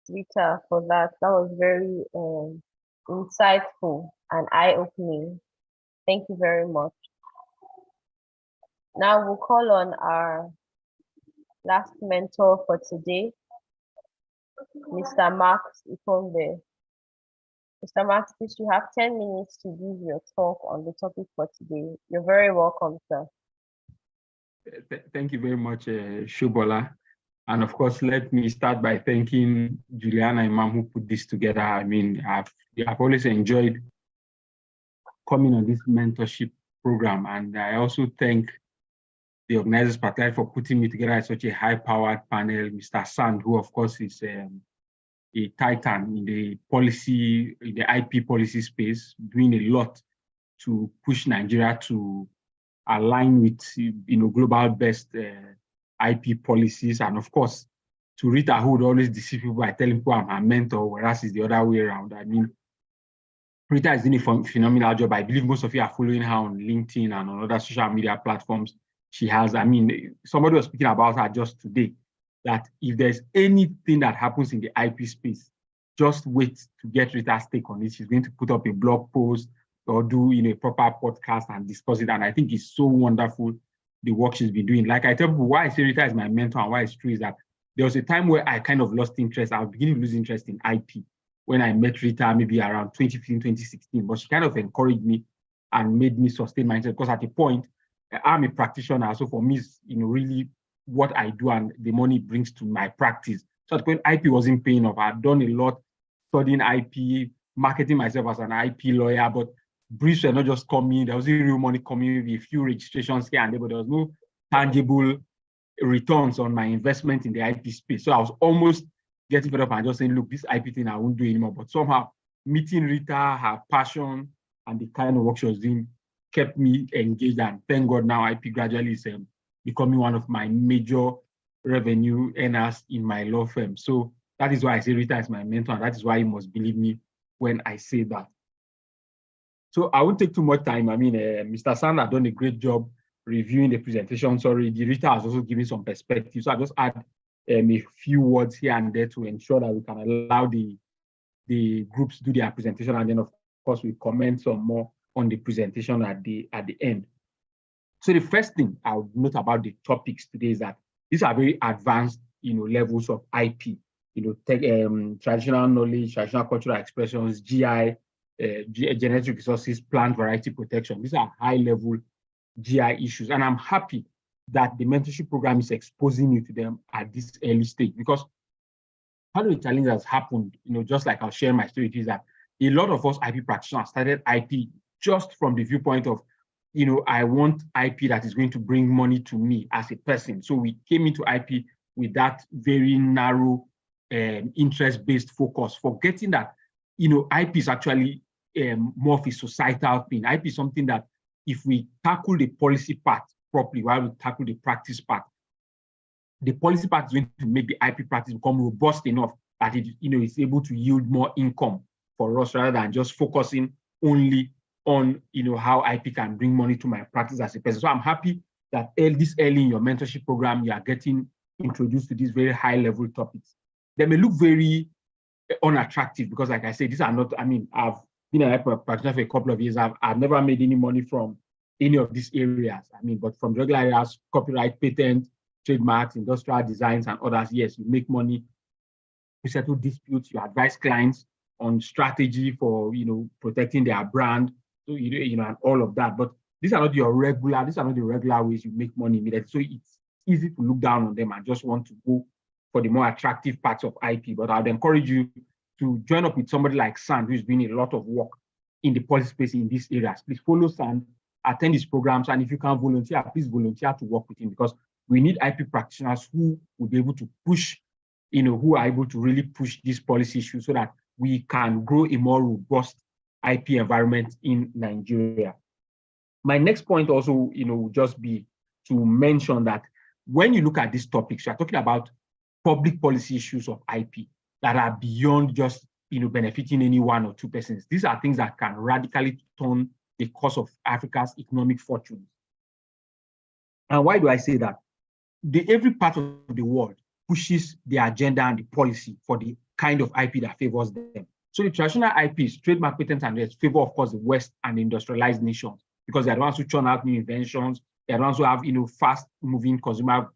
Rita, for that. That was very insightful and eye-opening. Thank you very much. Now we'll call on our last mentor for today, Mr. Max Ikombe. Mr. Max, please, you have 10 minutes to give your talk on the topic for today. You're very welcome, sir. Thank you very much, Shobola. And of course, let me start by thanking Juliana Imam who put this together. I mean, I've always enjoyed coming on this mentorship program. And I also thank the organizers particularly for putting me together at such a high-powered panel, Mr. Sand, who of course is a titan in the policy, in the IP policy space, doing a lot to push Nigeria to align with global best IP policies. And of course, to Rita, who would always deceive people by telling people I'm her mentor, whereas it's the other way around. I mean, Rita is doing a phenomenal job. I believe most of you are following her on LinkedIn and on other social media platforms. She has, I mean, somebody was speaking about her just today, that if there's anything that happens in the IP space, just wait to get Rita's take on it. She's going to put up a blog post or do a proper podcast and discuss it. And I think it's so wonderful, the work she's been doing. Like I tell people, why I say Rita is my mentor and why it's true is that there was a time where I kind of lost interest. I was beginning to lose interest in IP when I met Rita, maybe around 2015, 2016. But she kind of encouraged me and made me sustain my interest, because at a point, I'm a practitioner. So for me, it's really what I do and the money it brings to my practice. So at the point, IP wasn't paying off. I'd done a lot studying IP, marketing myself as an IP lawyer, but briefs were not just coming. There wasn't real money coming, with a few registrations here and there, but there was no tangible returns on my investment in the IP space. So I was almost getting fed up and just saying, look, this IP thing I won't do anymore. But somehow meeting Rita, her passion and the kind of work she was doing kept me engaged. And thank God now IP gradually is becoming one of my major revenue earners in my law firm. So that is why I say Rita is my mentor, and that is why you must believe me when I say that. So I won't take too much time. I mean, Mr. Sand has done a great job reviewing the presentations already. Rita has also given some perspective. So I just add a few words here and there to ensure that we can allow the groups do their presentation, and then of course we comment some more on the presentation at the end. So the first thing I would note about the topics today is that these are very advanced, levels of IP. Traditional knowledge, traditional cultural expressions, GI, genetic resources, plant variety protection. These are high-level GI issues, and I'm happy that the mentorship program is exposing you to them at this early stage, because part of the challenge that's happened, just like I'll share my story, is that a lot of us IP practitioners started IP just from the viewpoint of, I want IP that is going to bring money to me as a person. So we came into IP with that very narrow interest-based focus, forgetting that, IP is actually more of a societal thing. IP is something that if we tackle the policy part properly while we tackle the practice part, the policy part is going to make the IP practice become robust enough that it, is able to yield more income for us, rather than just focusing only on, how IP can bring money to my practice as a person. So I'm happy that this early in your mentorship program, you are getting introduced to these very high-level topics. They may look very unattractive because, like I said, these are not, I've been an IP practitioner for a couple of years. I've never made any money from any of these areas. But from regular areas, copyright, patent, trademarks, industrial designs, and others, yes, you make money, you settle disputes, you advise clients on strategy for, protecting their brand, so, and all of that. But these are not the regular ways you make money immediately. So it's easy to look down on them and just want to go for the more attractive parts of IP. But I'd encourage you to join up with somebody like Sand, who's doing a lot of work in the policy space in these areas. Please follow Sand, attend his programs, and if you can volunteer, please volunteer to work with him, because we need IP practitioners who will be able to push, who are able to really push these policy issues so that we can grow a more robust IP environment in Nigeria. My next point also, will just be to mention that when you look at these topics, you are talking about public policy issues of IP that are beyond just, benefiting any one or two persons. These are things that can radically turn the course of Africa's economic fortunes. And why do I say that? Every part of the world pushes the agenda and the policy for the kind of IP that favors them. So the traditional IPs, trademark, patents, and rights, favor, of course, the West and industrialized nations, because they're the ones who churn out new inventions. They're the ones who have, fast-moving consumer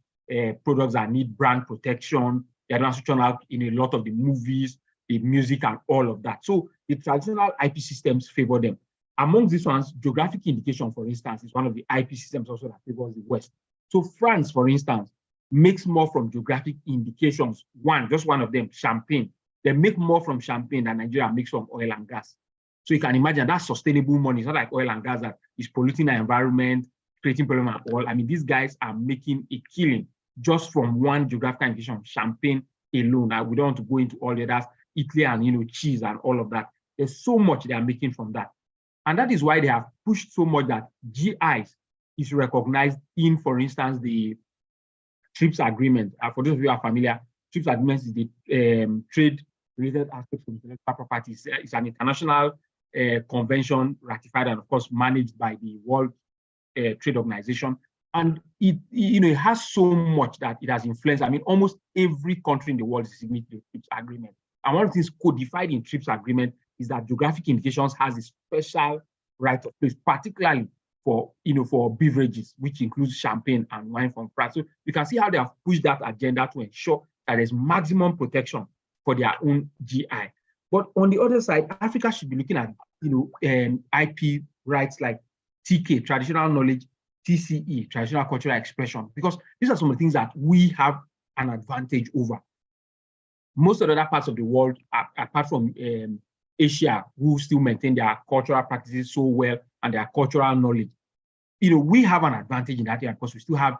products that need brand protection. They're the ones who churn out a lot of the movies, the music, and all of that. So the traditional IP systems favor them. Among these ones, geographic indication, for instance, is one of the IP systems also that favors the West. So France, for instance, makes more from geographic indications. Just one of them, champagne. They make more from champagne than Nigeria makes from oil and gas. So you can imagine that's sustainable money. It's not like oil and gas that is polluting the environment, creating problems at all. These guys are making a killing just from one geographical indication, champagne alone. We don't want to go into all the others, Italy and cheese and all of that. There's so much they are making from that. And that is why they have pushed so much that GIs is recognized in, for instance, the TRIPS agreement. For those of you who are familiar, TRIPS agreement is the trade-related aspects of intellectual property. It's an international convention ratified and, of course, managed by the World Trade Organization. And it has so much that it has influenced. Almost every country in the world is signing the TRIPS agreement. And one of the things codified in TRIPS agreement is that geographic indications has a special right of place, particularly for, for beverages, which includes champagne and wine from France. So you can see how they have pushed that agenda to ensure that there's maximum protection for their own GI. But on the other side, Africa should be looking at, IP rights like TK, traditional knowledge, TCE, traditional cultural expression, because these are some of the things that we have an advantage over. Most of the other parts of the world, apart from Asia, who still maintain their cultural practices so well and their cultural knowledge, we have an advantage in that area because we still have,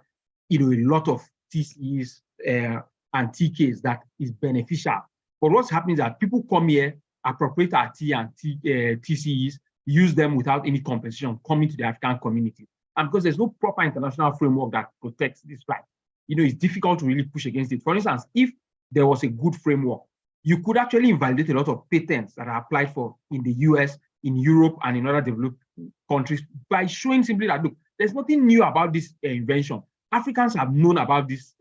a lot of TCEs and TKs that is beneficial. But what's happening is that people come here, appropriate our T and TCEs, use them without any compensation coming to the African community. And because there's no proper international framework that protects this right, it's difficult to really push against it. For instance, if there was a good framework, you could actually invalidate a lot of patents that are applied for in the US, in Europe, and in other developed countries by showing simply that, look, there's nothing new about this invention. Africans have known about this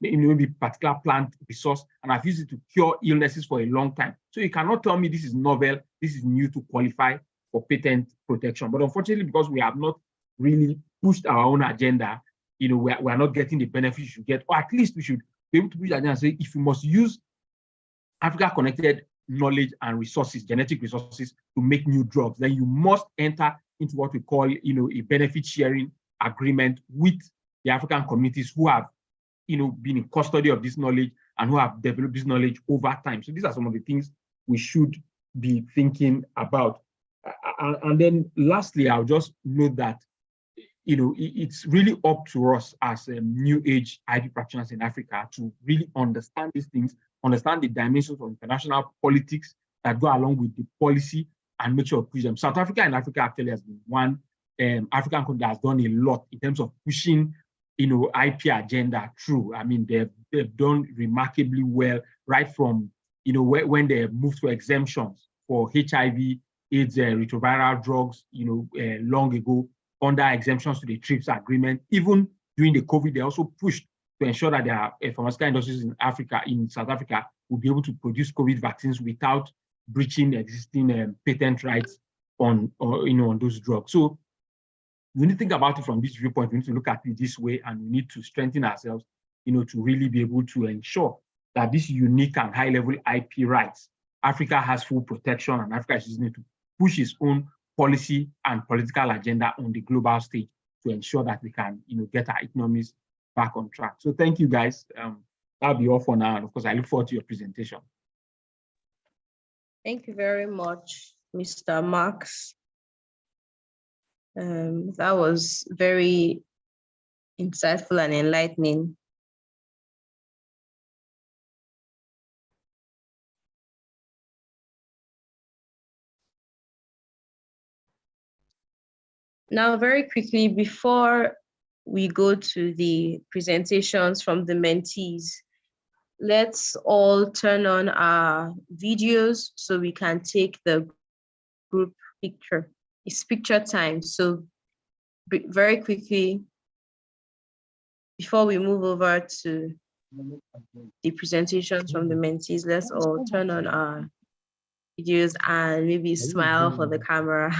maybe particular plant resource and have used it to cure illnesses for a long time. So you cannot tell me this is novel, this is new to qualify for patent protection. But unfortunately, because we have not really pushed our own agenda, we are not getting the benefits you should get, or at least we should be able to push the agenda and say, if you must use Africa connected knowledge and resources, genetic resources, to make new drugs, then you must enter into what we call, a benefit sharing agreement with the African communities who have, been in custody of this knowledge and who have developed this knowledge over time. So these are some of the things we should be thinking about. And then lastly, I'll just note that, it's really up to us as new age IP practitioners in Africa to really understand these things, understand the dimensions of international politics that go along with the policy, and make sure to push them. South Africa and Africa actually has been one African country that has done a lot in terms of pushing, IP agenda through. I mean, they've done remarkably well, right from, when they moved to exemptions for HIV, AIDS, retroviral drugs, long ago, under exemptions to the TRIPS agreement. Even during the COVID, they also pushed to ensure that their pharmaceutical industries in Africa, in South Africa, will be able to produce COVID vaccines without breaching existing patent rights on those drugs. So we need to think about it from this viewpoint. We need to look at it this way, and we need to strengthen ourselves, to really be able to ensure that this unique and high-level IP rights, Africa has full protection, and Africa is using it to push its own policy and political agenda on the global stage to ensure that we can, get our economies back on track. So thank you, guys. That'll be all for now. And of course, I look forward to your presentation. Thank you very much, Mr. Marks. That was very insightful and enlightening. Now, very quickly, before we go to the presentations from the mentees, let's all turn on our videos so we can take the group picture. It's picture time. So very quickly, before we move over to the presentations from the mentees, let's all turn on our videos and maybe smile for the camera.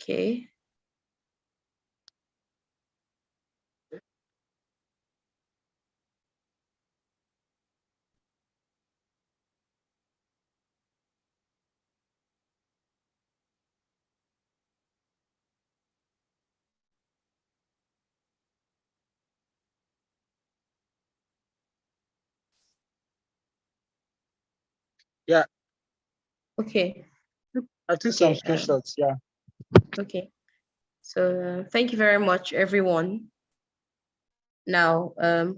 Okay. Yeah. Okay. I took some screenshots. Yeah. Okay. So thank you very much, everyone. Now,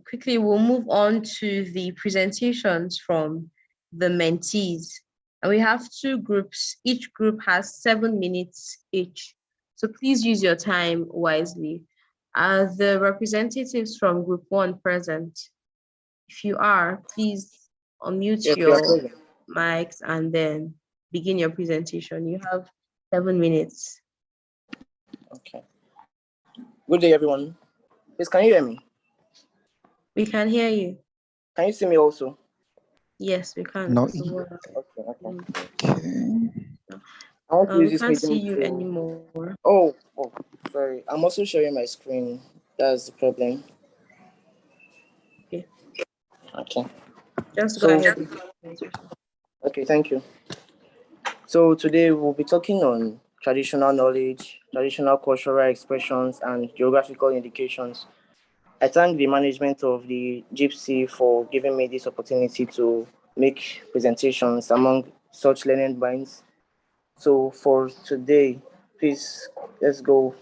quickly, we'll move on to the presentations from the mentees. And we have two groups. Each group has 7 minutes each. So please use your time wisely. Are the representatives from group 1 present? If you are, please unmute Yes, we are your present. mics and then begin your presentation. You have 7 minutes. Okay. Good day, everyone. Please, can you hear me? We can hear you. Can you see me also? Yes, we can. No. as well. Okay. Okay. I want to use We this can't see medium you to... anymore. Oh, sorry. I'm also sharing my screen. That's the problem. Okay. Okay. Just go So, ahead with the presentation. okay, thank you. So today we'll be talking on traditional knowledge, traditional cultural expressions, and geographical indications. I thank the management of the Jiipcc for giving me this opportunity to make presentations among such learning minds. So for today, please, let's go.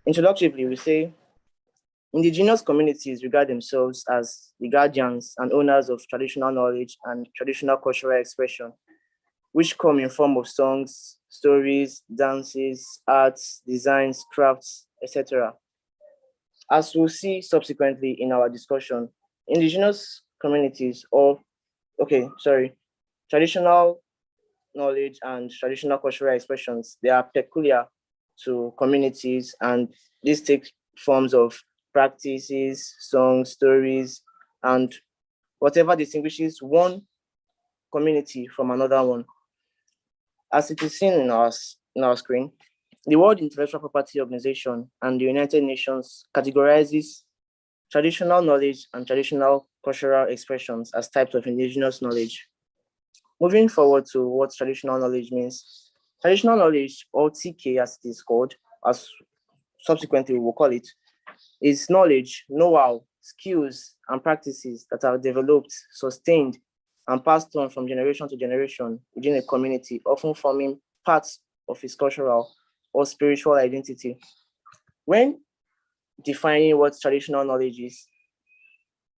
Introductively, we say indigenous communities regard themselves as the guardians and owners of traditional knowledge and traditional cultural expression, which come in form of songs, stories, dances, arts, designs, crafts, etc. As we'll see subsequently in our discussion, indigenous communities traditional knowledge and traditional cultural expressions, they are peculiar to communities, and these take forms of practices, songs, stories, and whatever distinguishes one community from another one. As it is seen in our screen, the World Intellectual Property Organization and the United Nations categorizes traditional knowledge and traditional cultural expressions as types of indigenous knowledge. Moving forward to what traditional knowledge means, traditional knowledge, or TK as it is called, as subsequently we will call it, is knowledge, know-how, skills, and practices that are developed, sustained, and passed on from generation to generation within a community, often forming parts of its cultural or spiritual identity. When defining what traditional knowledge is,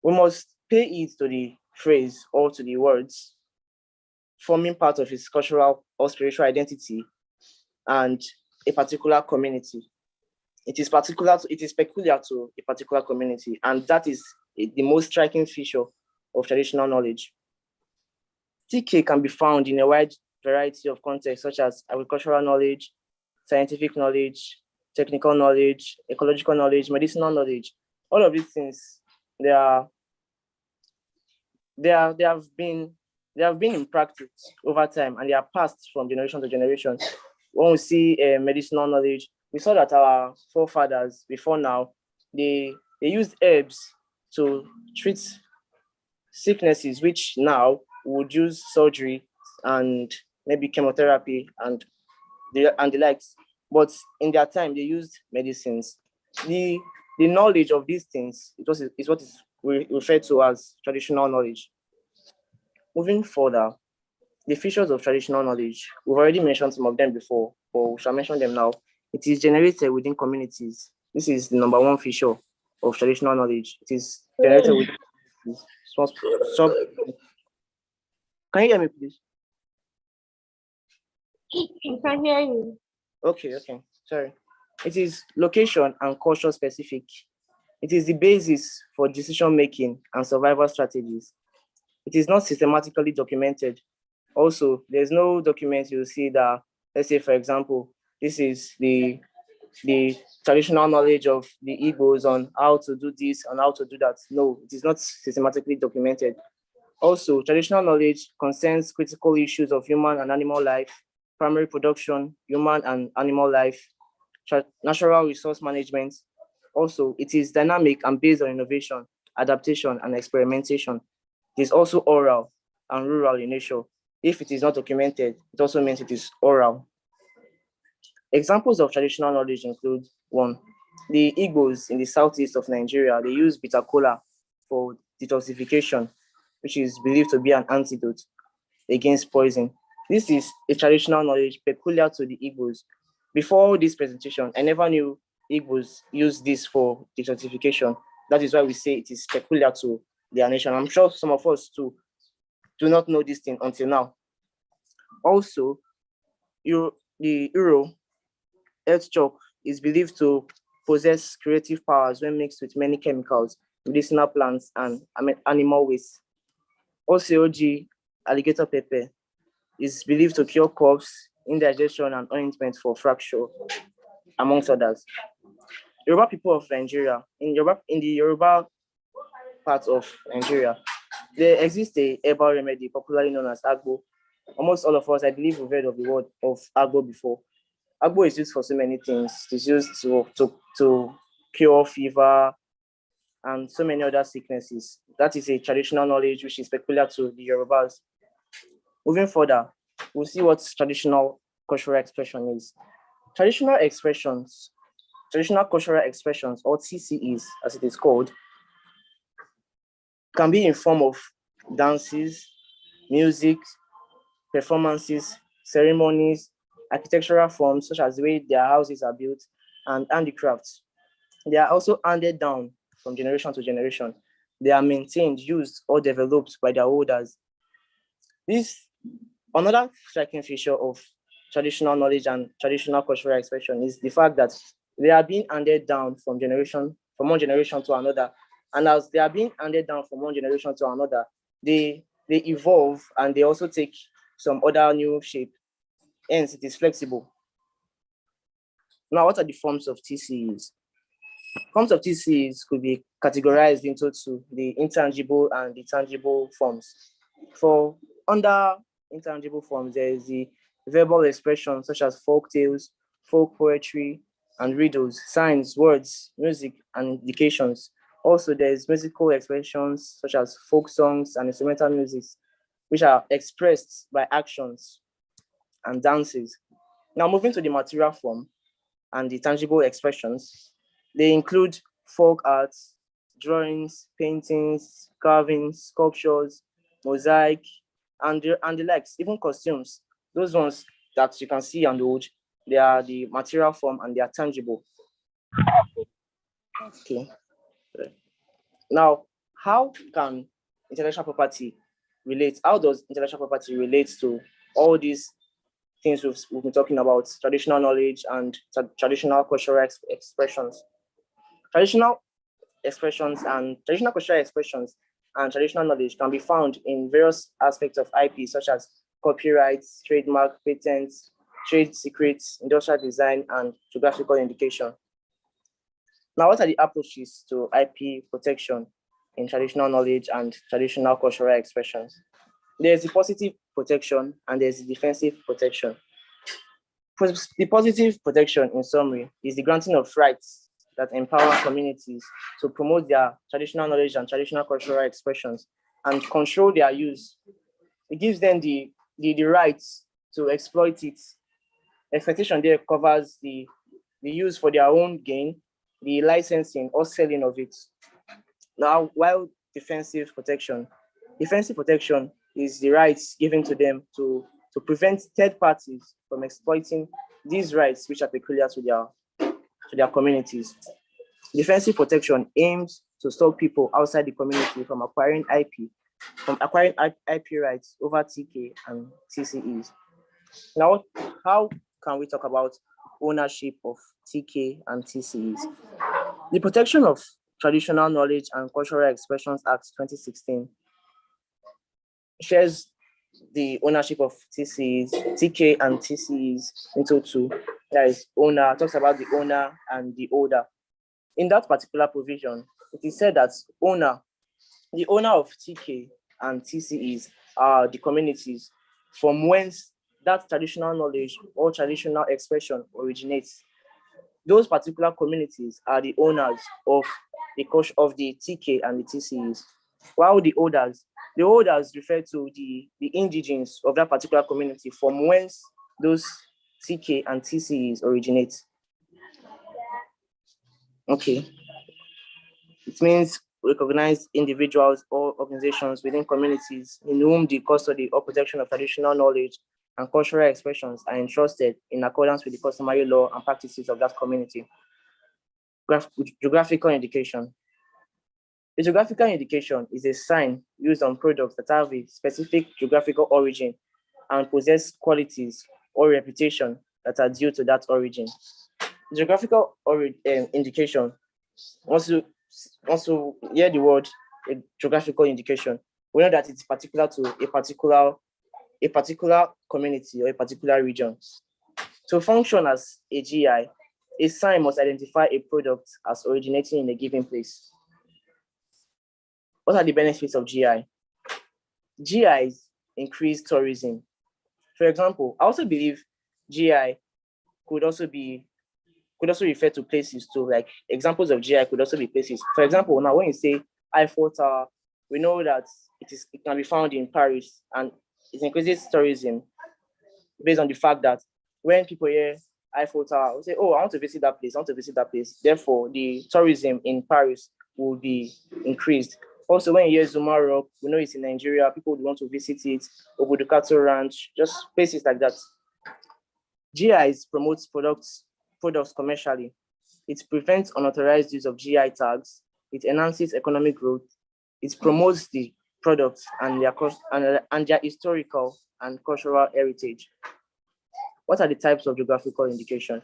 we must pay it to the phrase or to the words forming part of its cultural or spiritual identity and a particular community. It is peculiar to a particular community, and that is the most striking feature of traditional knowledge. TK can be found in a wide variety of contexts, such as agricultural knowledge, scientific knowledge, technical knowledge, ecological knowledge, medicinal knowledge. All of these things, they have been in practice over time, and they are passed from generation to generation. When we see medicinal knowledge, we saw that our forefathers before now, they used herbs to treat sicknesses, which now would use surgery and maybe chemotherapy and the likes. But in their time, they used medicines. The knowledge of these things is what is referred to as traditional knowledge. Moving further, the features of traditional knowledge, we've already mentioned some of them before, but we shall mention them now. It is generated within communities. This is the number one feature of traditional knowledge. It is generated within communities. Can you hear me, please? We can hear you. Okay, sorry. It is location and culture specific. It is the basis for decision-making and survival strategies. It is not systematically documented. Also, there's no document you'll see that, let's say, for example, this is the traditional knowledge of the Igbos on how to do this and how to do that. No, it is not systematically documented. Also, traditional knowledge concerns critical issues of human and animal life, primary production, human and animal life, natural resource management. Also, it is dynamic and based on innovation, adaptation, and experimentation. It is also oral and rural in nature. If it is not documented, it also means it is oral. Examples of traditional knowledge include: one, the Igbos in the southeast of Nigeria, they use bitter kola for detoxification, which is believed to be an antidote against poison. This is a traditional knowledge peculiar to the Igbos. Before this presentation, I never knew Igbos use this for detoxification. That is why we say it is peculiar to their nation. I'm sure some of us too do not know this thing until now. Also, the Euro earth chalk is believed to possess creative powers when mixed with many chemicals, medicinal plants, and animal waste. OCOG alligator pepper is believed to cure coughs, indigestion, and ointment for fracture, amongst others. Yoruba people of Nigeria, in the Yoruba part of Nigeria, there exists a herbal remedy popularly known as agbo. Almost all of us, I believe, we've heard of the word of agbo before. Agbo is used for so many things. It's used to cure fever and so many other sicknesses. That is a traditional knowledge which is peculiar to the Yorubas. Moving further, we'll see what traditional cultural expression is. Traditional cultural expressions, or TCEs, as it is called, can be in form of dances, music, performances, ceremonies, architectural forms, such as the way their houses are built, and handicrafts. They are also handed down from generation to generation. They are maintained, used, or developed by their elders. Another striking feature of traditional knowledge and traditional cultural expression is the fact that they are being handed down from one generation to another. And as they are being handed down from one generation to another, they evolve and they also take some other new shape. Hence, it is flexible. Now, what are the forms of TCEs? Forms of TCEs could be categorized into two, the intangible and the tangible forms. For under intangible forms, there is the verbal expression such as folk tales, folk poetry, and riddles, signs, words, music, and indications. Also, there's musical expressions such as folk songs and instrumental music, which are expressed by actions and dances. Now, moving to the material form and the tangible expressions, they include folk arts, drawings, paintings, carvings, sculptures, mosaic, and the likes, even costumes. Those ones that you can see on the wood, they are the material form and they are tangible. Okay. Now, how can intellectual property relate? How does intellectual property relate to all these things we've been talking about, traditional knowledge and traditional cultural expressions? Traditional cultural expressions and traditional knowledge can be found in various aspects of IP, such as copyrights, trademark, patents, trade secrets, industrial design, and geographical indication. Now, what are the approaches to IP protection in traditional knowledge and traditional cultural expressions? There's the positive protection and there's the defensive protection. The positive protection, in summary, is the granting of rights that empower communities to promote their traditional knowledge and traditional cultural expressions and control their use. It gives them the rights to exploit it. Exploitation there covers the use for their own gain, the licensing or selling of it. Now, while defensive protection is the rights given to them to prevent third parties from exploiting these rights, which are peculiar to their communities. Defensive protection aims to stop people outside the community from acquiring IP rights over TK and TCEs. Now, how can we talk about ownership of TK and TCEs? The Protection of Traditional Knowledge and Cultural Expressions Act 2016 shares the ownership of TK and TCEs into two. That is, talks about the owner and the holder. In that particular provision, it is said that the owner of TK and TCEs are the communities from whence that traditional knowledge or traditional expression originates. Those particular communities are the owners of the TK and the TCEs, while the holders refer to the indigenes of that particular community from whence those TK and TCEs originate. Okay. It means recognized individuals or organizations within communities in whom the custody or protection of traditional knowledge and cultural expressions are entrusted in accordance with the customary law and practices of that community. Geographical indication. A geographical indication is a sign used on products that have a specific geographical origin and possess qualities or reputation that are due to that origin. Geographical indication, also hear the word a geographical indication, we know that it's particular to a particular a particular community or a particular region. To function as a GI, a sign must identify a product as originating in a given place. What are the benefits of GI? GIs increase tourism. For example, I also believe GI could also refer to places too. Like examples of GI could also be places. For example, now when you say Eiffel Tower, we know that it can be found in Paris, and it increases tourism based on the fact that when people hear Eiffel Tower, we say, oh, I want to visit that place, I want to visit that place. Therefore, the tourism in Paris will be increased. Also, when you hear Zuma Rock, we know it's in Nigeria, people would want to visit it, Obudukato Ranch, just places like that. GIs promotes products commercially. It prevents unauthorized use of GI tags. It enhances economic growth. It promotes the products and their historical and cultural heritage. What are the types of geographical indication?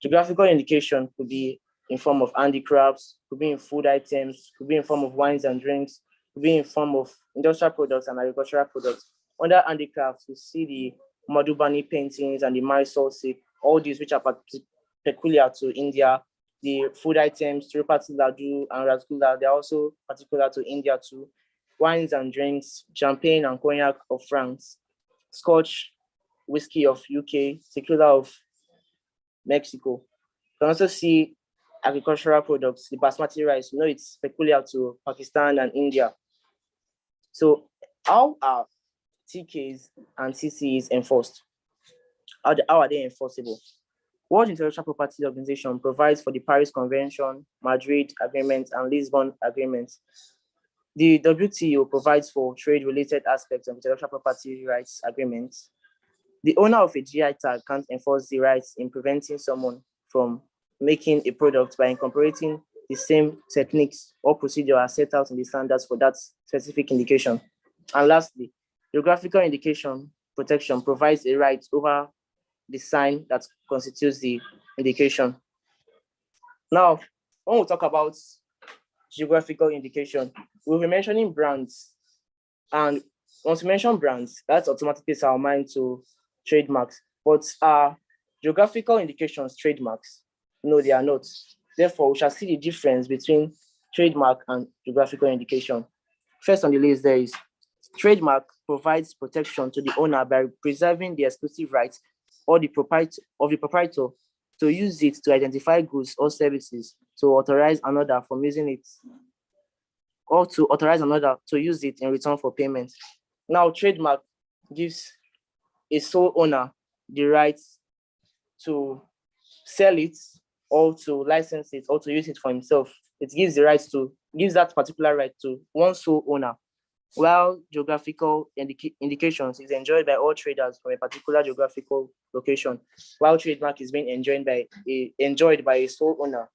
Geographical indication could be in form of handicrafts, could be in food items, could be in form of wines and drinks, could be in form of industrial products and agricultural products. Under handicrafts, we see the Madhubani paintings and the Mysore silk, all these which are peculiar to India. The food items, Tirupati Laddu and Rasgulla, they're also particular to India too. Wines and drinks, champagne and cognac of France, Scotch, whiskey of UK, tequila of Mexico. You can also see agricultural products, the basmati rice, you know it's peculiar to Pakistan and India. So how are TKs and CCs enforced? How are they enforceable? World Intellectual Property Organization provides for the Paris Convention, Madrid Agreement, and Lisbon Agreement. The WTO provides for trade-related aspects of intellectual property rights agreements. The owner of a GI tag can't enforce the rights in preventing someone from making a product by incorporating the same techniques or procedure as set out in the standards for that specific indication. And lastly, geographical indication protection provides a right over the sign that constitutes the indication. Now, when we talk about geographical indication, we'll be mentioning brands. And once we mention brands, that automatically takes our mind to trademarks. But are geographical indications trademarks? No, they are not. Therefore, we shall see the difference between trademark and geographical indication. First on the list, there is trademark provides protection to the owner by preserving the exclusive rights or the proprietor to use it to identify goods or services, to authorize another from using it, or to authorize another to use it in return for payment. Now, trademark gives a sole owner the right to sell it or to license it or to use it for himself. It gives that particular right to one sole owner, while geographical indications is enjoyed by all traders from a particular geographical location, while trademark is being enjoyed by a sole owner.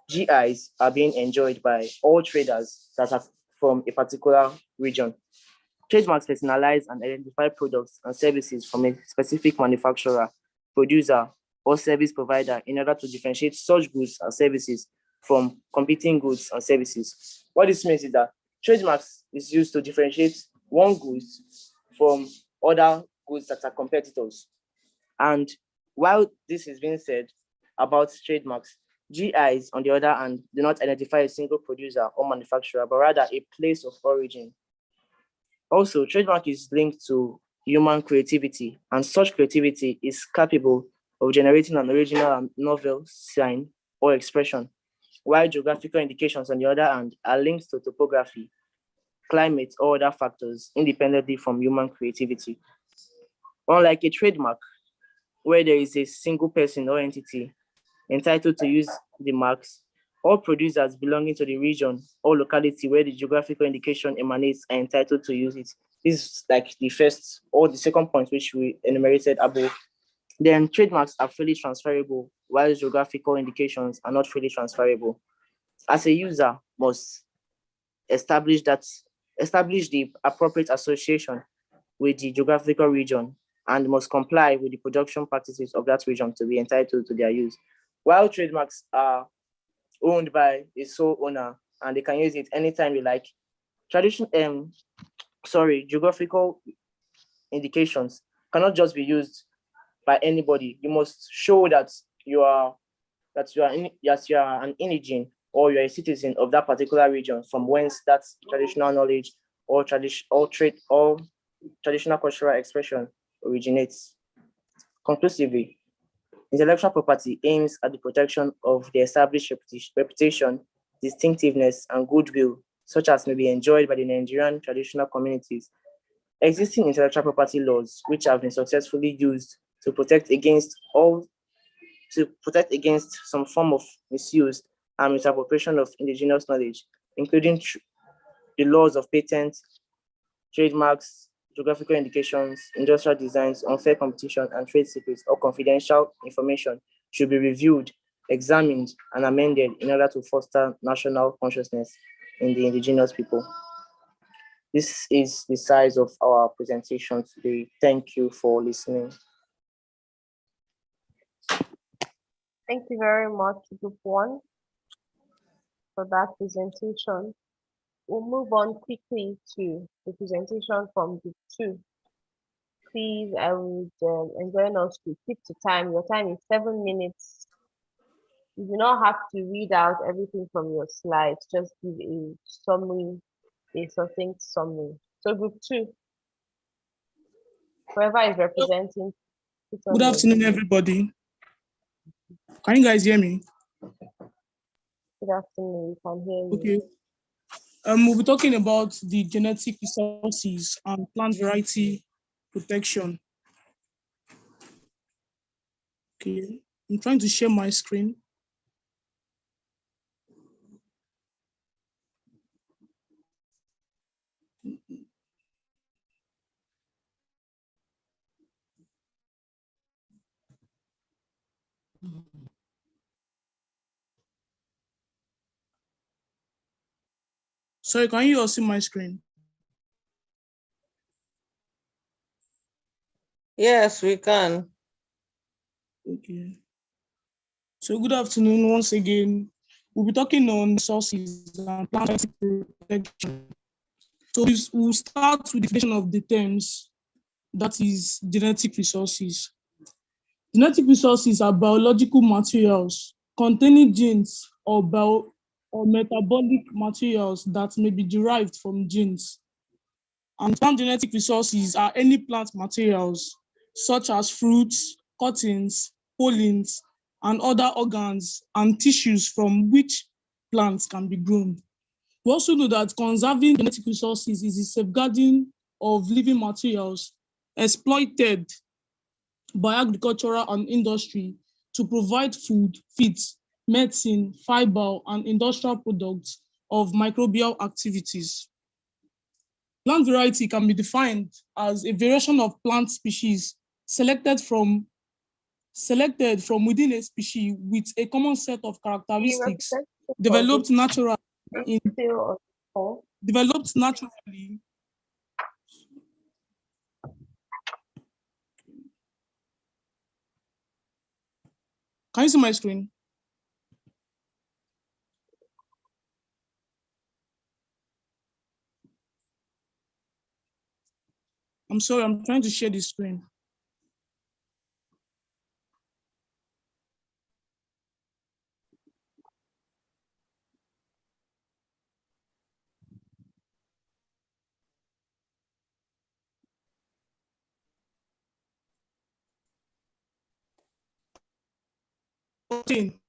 GIs are being enjoyed by all traders that are from a particular region. Trademarks personalize and identify products and services from a specific manufacturer, producer, or service provider in order to differentiate such goods and services from competing goods and services. What this means is that trademarks is used to differentiate one goods from other goods that are competitors. And while this is being said about trademarks, GIs, on the other hand, do not identify a single producer or manufacturer, but rather a place of origin. Also, trademark is linked to human creativity, and such creativity is capable of generating an original and novel sign or expression, while geographical indications, on the other hand, are linked to topography, climate, or other factors independently from human creativity. Unlike a trademark, where there is a single person or entity entitled to use the marks, all producers belonging to the region or locality where the geographical indication emanates are entitled to use it. This is like the first or the second point which we enumerated above. Then trademarks are freely transferable, while geographical indications are not freely transferable. As a user must establish the appropriate association with the geographical region and must comply with the production practices of that region to be entitled to their use. While trademarks are owned by a sole owner and they can use it anytime you like, geographical indications cannot just be used by anybody. You must show that you are an indigene or you're a citizen of that particular region from whence that traditional knowledge or traditional cultural expression originates. Conclusively, intellectual property aims at the protection of the established reputation, distinctiveness, and goodwill, such as may be enjoyed by the Nigerian traditional communities. Existing intellectual property laws, which have been successfully used to protect against some form of misuse and misappropriation of indigenous knowledge, including the laws of patents, trademarks, geographical indications, industrial designs, unfair competition, and trade secrets or confidential information, should be reviewed, examined, and amended in order to foster national consciousness in the indigenous people. This is the size of our presentation today. Thank you for listening. Thank you very much, Group 1, for that presentation. We'll move on quickly to the presentation from Group 2. Please, I would enjoin us to keep to time. Your time is 7 minutes. You do not have to read out everything from your slides. Just give a summary, a succinct summary. So Group 2, whoever is representing. Good afternoon, everybody. Can you guys hear me? Good afternoon, we can hear you. Okay. We'll be talking about the genetic resources and plant variety protection. Okay, I'm trying to share my screen. Sorry, can you all see my screen? Yes, we can. Okay. So good afternoon once again. We'll be talking on sources and plant protection. So we'll start with the definition of the terms, that is genetic resources. Genetic resources are biological materials containing genes or metabolic materials that may be derived from genes. And plant genetic resources are any plant materials such as fruits, cuttings, pollens, and other organs and tissues from which plants can be grown. We also know that conserving genetic resources is the safeguarding of living materials exploited by agricultural and industry to provide food, feeds, medicine, fiber, and industrial products of microbial activities. Plant variety can be defined as a variation of plant species selected from within a species with a common set of characteristics developed naturally. Can you see my screen? I'm sorry, I'm trying to share the screen. Okay.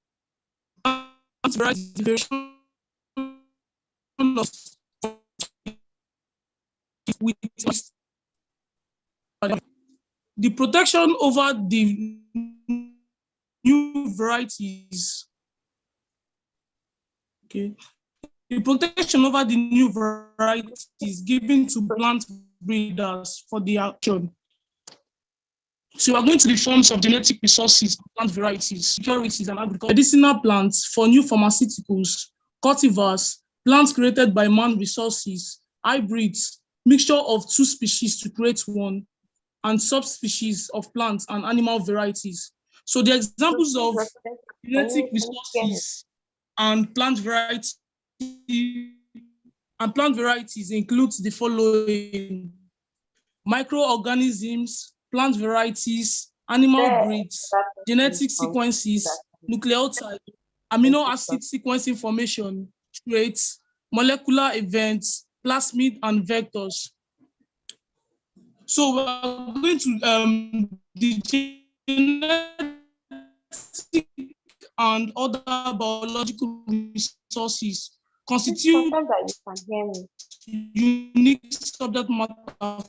The protection over the new varieties. Okay. The protection over the new varieties given to plant breeders for the action. So we are going to the forms of genetic resources, plant varieties, securities, and agriculture. Medicinal plants for new pharmaceuticals, cultivars, plants created by man resources, hybrids, mixture of two species to create one, and subspecies of plants and animal varieties. So the examples of genetic resources and plant variety and plant varieties includes the following: microorganisms, plant varieties, animal breeds, genetic sequences, nucleotide, amino acid sequence information, traits, molecular events, plasmid, and vectors. So we're going to the genetic and other biological resources constitute unique subject matter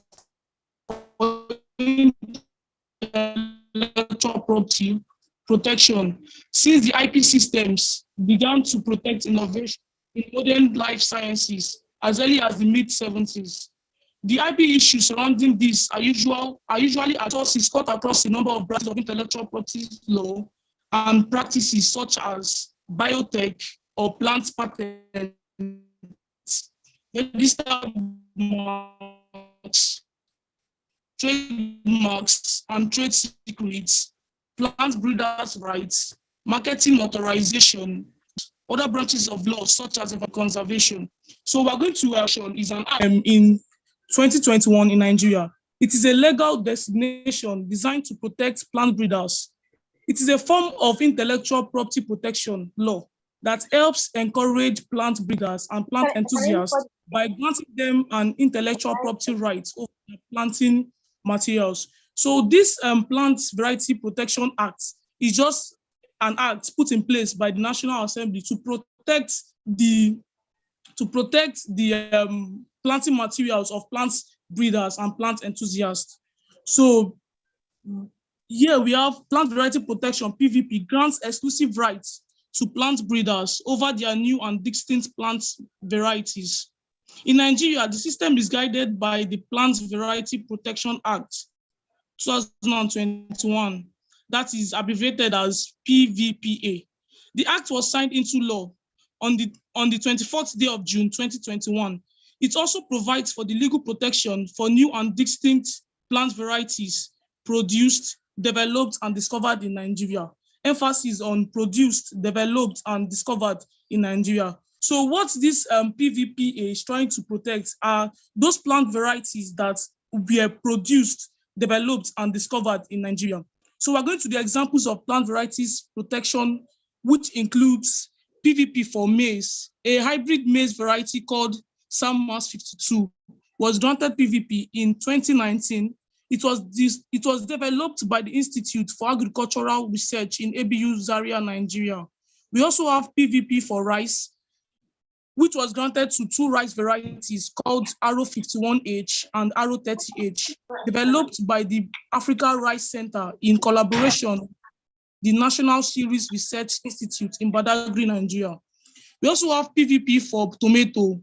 for intellectual property protection, since the IP systems began to protect innovation in modern life sciences as early as the mid-70s. The IP issues surrounding this are usually at sources cut across a number of branches of intellectual property law and practices such as biotech or plant patents, registered marks, trademarks and trade secrets, plant breeders' rights, marketing authorization, other branches of law such as conservation. So we're going to is an in 2021 in Nigeria. It is a legal designation designed to protect plant breeders. It is a form of intellectual property protection law that helps encourage plant breeders and plant enthusiasts by granting them an intellectual property right over planting materials. So this Plant Variety Protection Act is just an act put in place by the National Assembly to protect the planting materials of plant breeders and plant enthusiasts. So here we have Plant Variety Protection, PVP, grants exclusive rights to plant breeders over their new and distinct plant varieties. In Nigeria, the system is guided by the Plant Variety Protection Act 2021, that is abbreviated as PVPA. The act was signed into law on the 24th day of June 2021. It also provides for the legal protection for new and distinct plant varieties produced, developed, and discovered in Nigeria. Emphasis on produced, developed, and discovered in Nigeria. So what this PVPA is trying to protect are those plant varieties that were produced, developed, and discovered in Nigeria. So we're going to the examples of plant varieties protection, which includes PVP for maize. A hybrid maize variety called SAMMAS 52 was granted PVP in 2019. It was developed by the Institute for Agricultural Research in ABU Zaria, Nigeria. We also have PVP for rice, which was granted to two rice varieties called Arrow 51H and Arrow 30H, developed by the Africa Rice Center in collaboration with the National Series Research Institute in Badagry, Nigeria. We also have PVP for tomato.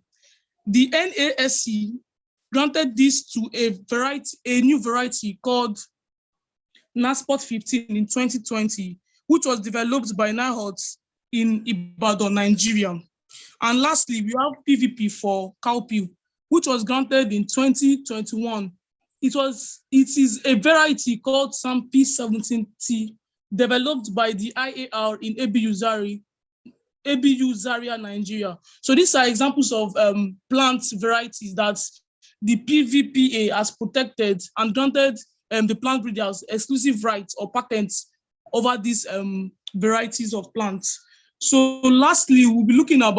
The NASC granted this to a new variety called Nasport 15 in 2020, which was developed by NIHOT in Ibadan, Nigeria. And lastly, we have PVP for cowpea, which was granted in 2021. It is a variety called SAM P17T, developed by the IAR in ABU Zaria, Nigeria. So these are examples of plant varieties that the PVPA has protected and granted the plant breeders exclusive rights or patents over these varieties of plants. So lastly, we'll be looking at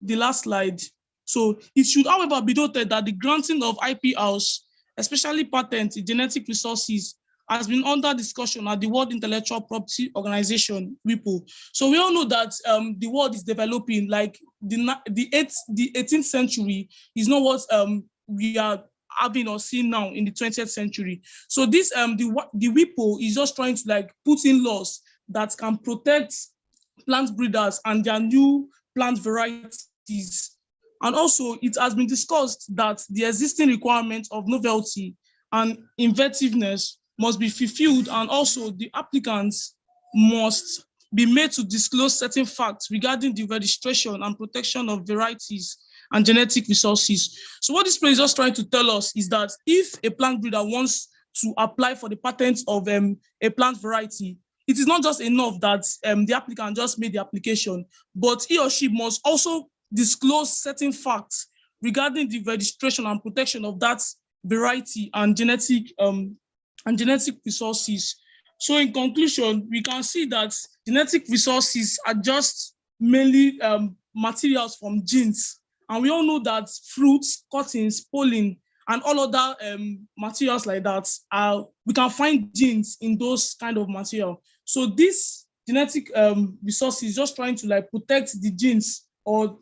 the last slide. So it should, however, be noted that the granting of IPRs, especially patent genetic resources, has been under discussion at the World Intellectual Property Organization, WIPO. So we all know that the world is developing, like the 18th century is not what we are having or seeing now in the 20th century. So this the WIPO is just trying to put in laws that can protect plant breeders and their new plant varieties. And also it has been discussed that the existing requirements of novelty and inventiveness must be fulfilled, and also the applicants must be made to disclose certain facts regarding the registration and protection of varieties and genetic resources. So what this place is just trying to tell us is that if a plant breeder wants to apply for the patent of a plant variety, it is not just enough that the applicant just made the application, but he or she must also disclose certain facts regarding the registration and protection of that variety and genetic resources. So in conclusion, we can see that genetic resources are just mainly materials from genes. And we all know that fruits, cuttings, pollen, and all other materials like that, we can find genes in those kind of material. So this genetic resources just trying to like protect the genes or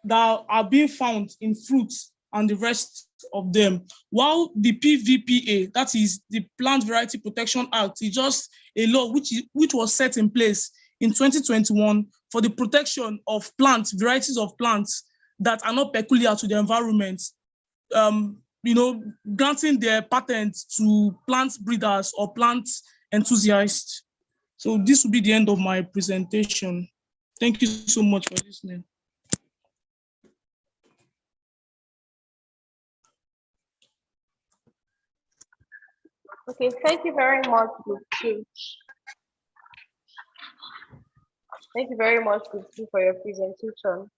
that are being found in fruits and the rest of them. While the PVPA, that is the Plant Variety Protection Act, is just a law which was set in place in 2021 for the protection of plants, varieties of plants that are not peculiar to the environment, granting their patents to plant breeders or plant enthusiasts. So this will be the end of my presentation. Thank you so much for listening. Okay, thank you very much, Group 2. Thank you very much, Group 2, for your presentation.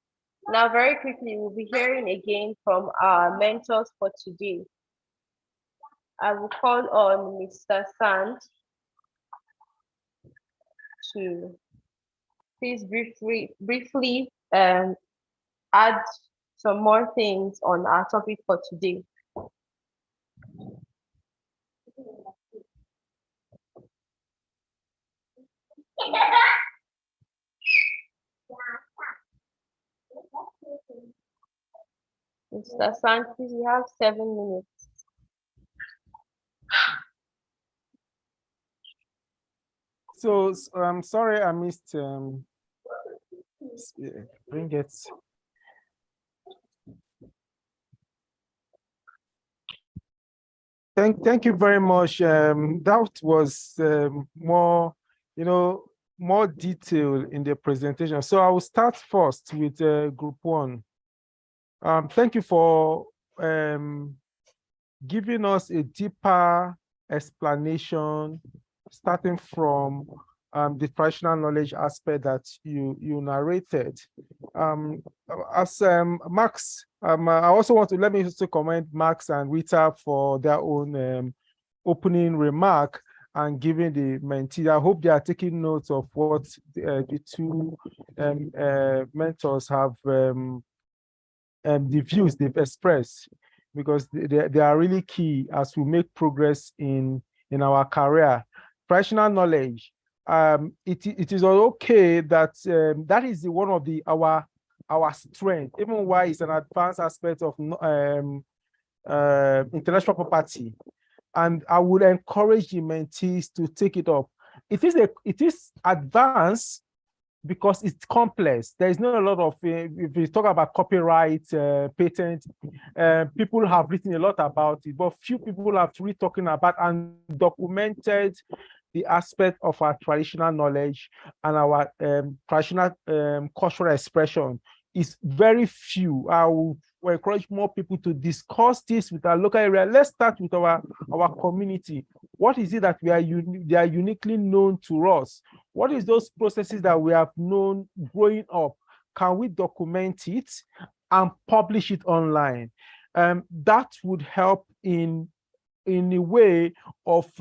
Now, very quickly, we'll be hearing again from our mentors for today. I will call on Mr. Sand to please briefly add some more things on our topic for today. Mr. Sand, please, you have 7 minutes. So I'm sorry I missed bring it. Thank you very much. That was more, more detail in the presentation. So I will start first with Group 1. Thank you for giving us a deeper explanation, starting from the traditional knowledge aspect that you narrated. As Max, I also want to let me also commend Max and Rita for their own opening remark and giving the mentee. I hope they are taking notes of what the two mentors have, the views they've expressed, because they are really key as we make progress in our career. Traditional knowledge, it is okay that that is one of our strength, even while it's an advanced aspect of intellectual property. And I would encourage the mentees to take it up. It is advanced because it's complex. There is not a lot of, if we talk about copyright, patent, people have written a lot about it, but few people have really talking about and documented the aspect of our traditional knowledge and our traditional cultural expression. Is very few. I will encourage more people to discuss this with our local area. Let's start with our community. What is it that they are uniquely known to us? What is those processes that we have known growing up? Can we document it and publish it online? That would help in a way of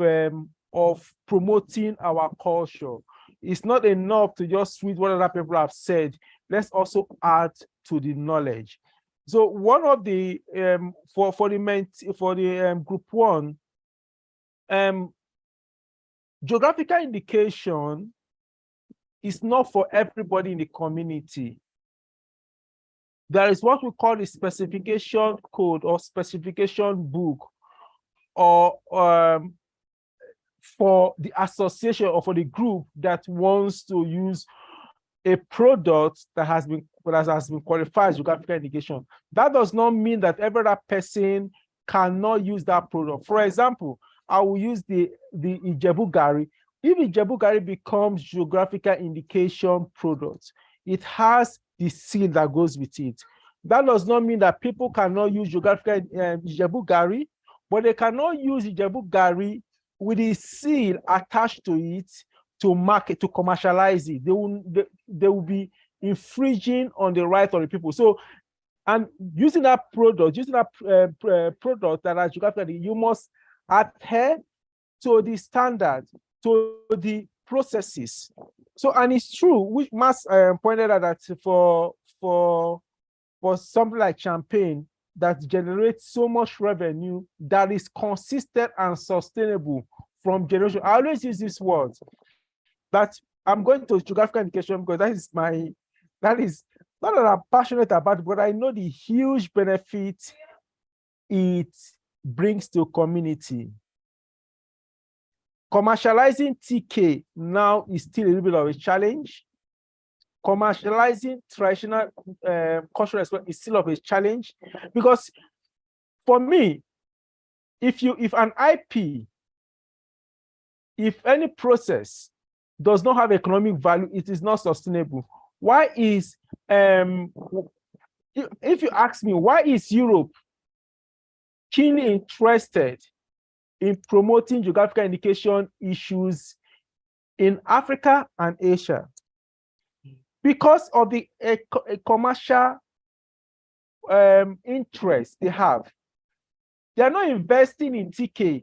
promoting our culture. It's not enough to just read what other people have said. Let's also add to the knowledge. So one of the for the Group 1, geographical indication is not for everybody in the community. There is what we call the specification code or specification book, or for the association or for the group that wants to use a product that has been qualified as geographical indication. That does not mean that every other person cannot use that product. For example, I will use the Ijebu Gari. If Ijebu Gari becomes geographical indication product, it has the seal that goes with it. That does not mean that people cannot use geographical Ijebu Gari, but they cannot use Ijebu Gari with the seal attached to it to market, to commercialize it. They will be infringing on the right of the people. So, and using that product, product that as geographically, you must adhere to the standard, to the processes. So, and it's true, which Mas pointed out that for something like champagne that generates so much revenue that is consistent and sustainable from generation. I always use this word that I'm going to geographical indication because that is not that I'm passionate about, but I know the huge benefit it brings to community. Commercializing TK now is still a little bit of a challenge. Commercializing traditional cultural expression is still of a challenge because for me, if an IP, if any process does not have economic value, it is not sustainable. Why is if you ask me, why is Europe keenly interested in promoting geographical indication issues in Africa and Asia? Because of the commercial interest they have. They are not investing in TK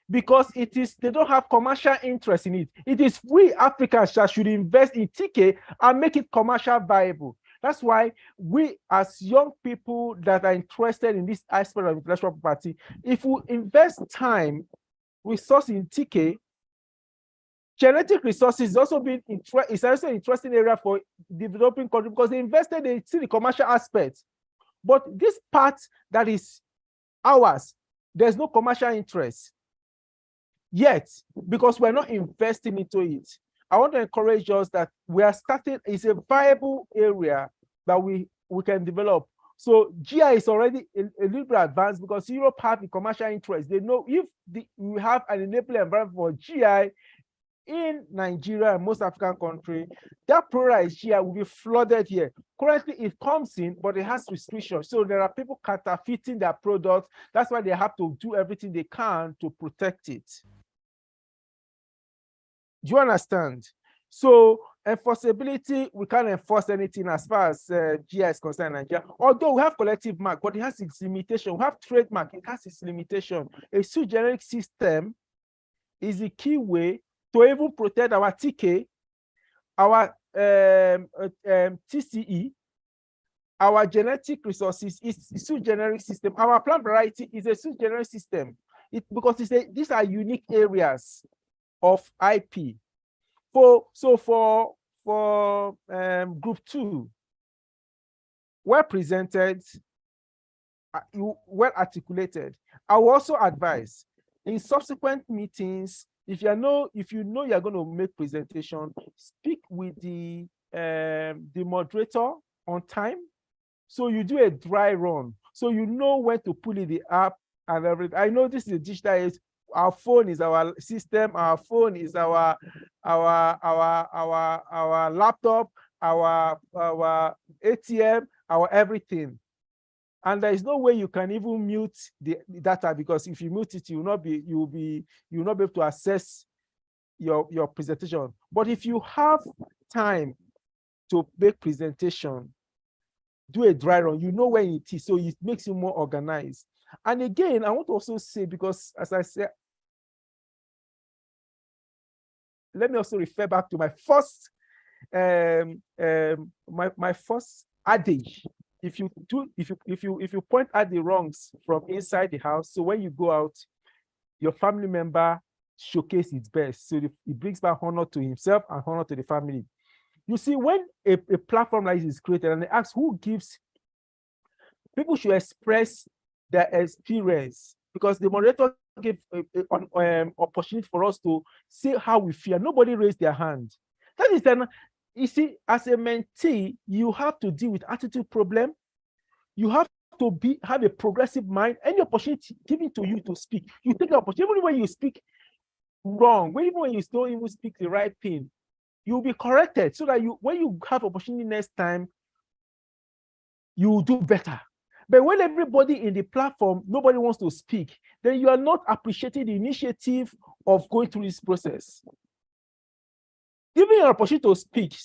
because they don't have commercial interest in it. It is we Africans that should invest in TK and make it commercial viable. That's why we, as young people that are interested in this aspect of intellectual property, if we invest time, resource in TK, genetic resources is also also an interesting area for developing countries because they invested, they see the commercial aspect. But this part that is ours, there's no commercial interest yet because we're not investing into it. I want to encourage us that we are starting, it's a viable area that we can develop. So GI is already a little bit advanced because Europe have the commercial interest. They know if we have an enabling environment for GI in Nigeria and most African countries, that polarized GI will be flooded here. Currently, it comes in, but it has restrictions. So there are people counterfeiting their products. That's why they have to do everything they can to protect it. Do you understand? So enforceability, we can't enforce anything as far as GI is concerned in Nigeria. Although we have collective mark, but it has its limitation. We have trademark, it has its limitation. A generic system is the key way to even protect our TK, our TCE, our genetic resources is a generic system. Our plant variety is a generic system. Because these are unique areas of IP. For group 2, well presented, well articulated. I will also advise in subsequent meetings, if you know you're going to make presentation, speak with the moderator on time. So you do a dry run, so you know when to pull in the app and everything. I know this is a digital age. Our phone is our system. Our phone is our laptop, our ATM, our everything. And there is no way you can even mute the data because if you mute it, you'll not be able to access your presentation. But if you have time to make presentation, do a dry run. You know when it is, so it makes you more organized. And again, I want to also say, because as I said, let me also refer back to my first my first adage. If you point at the wrongs from inside the house, so when you go out, your family member showcase its best. So it brings back honor to himself and honor to the family. You see, when a platform like this is created and they ask who gives, people should express their experience because the moderator gave an opportunity for us to say how we feel. Nobody raised their hand. That is then, you see, as a mentee, you have to deal with attitude problem. You have to have a progressive mind. Any opportunity given to you to speak, you take the opportunity. Even when you speak wrong, even when you don't even speak the right thing, you'll be corrected so that when you have opportunity next time, you will do better. But when everybody in the platform, nobody wants to speak, then you are not appreciating the initiative of going through this process. Giving an opportunity to speak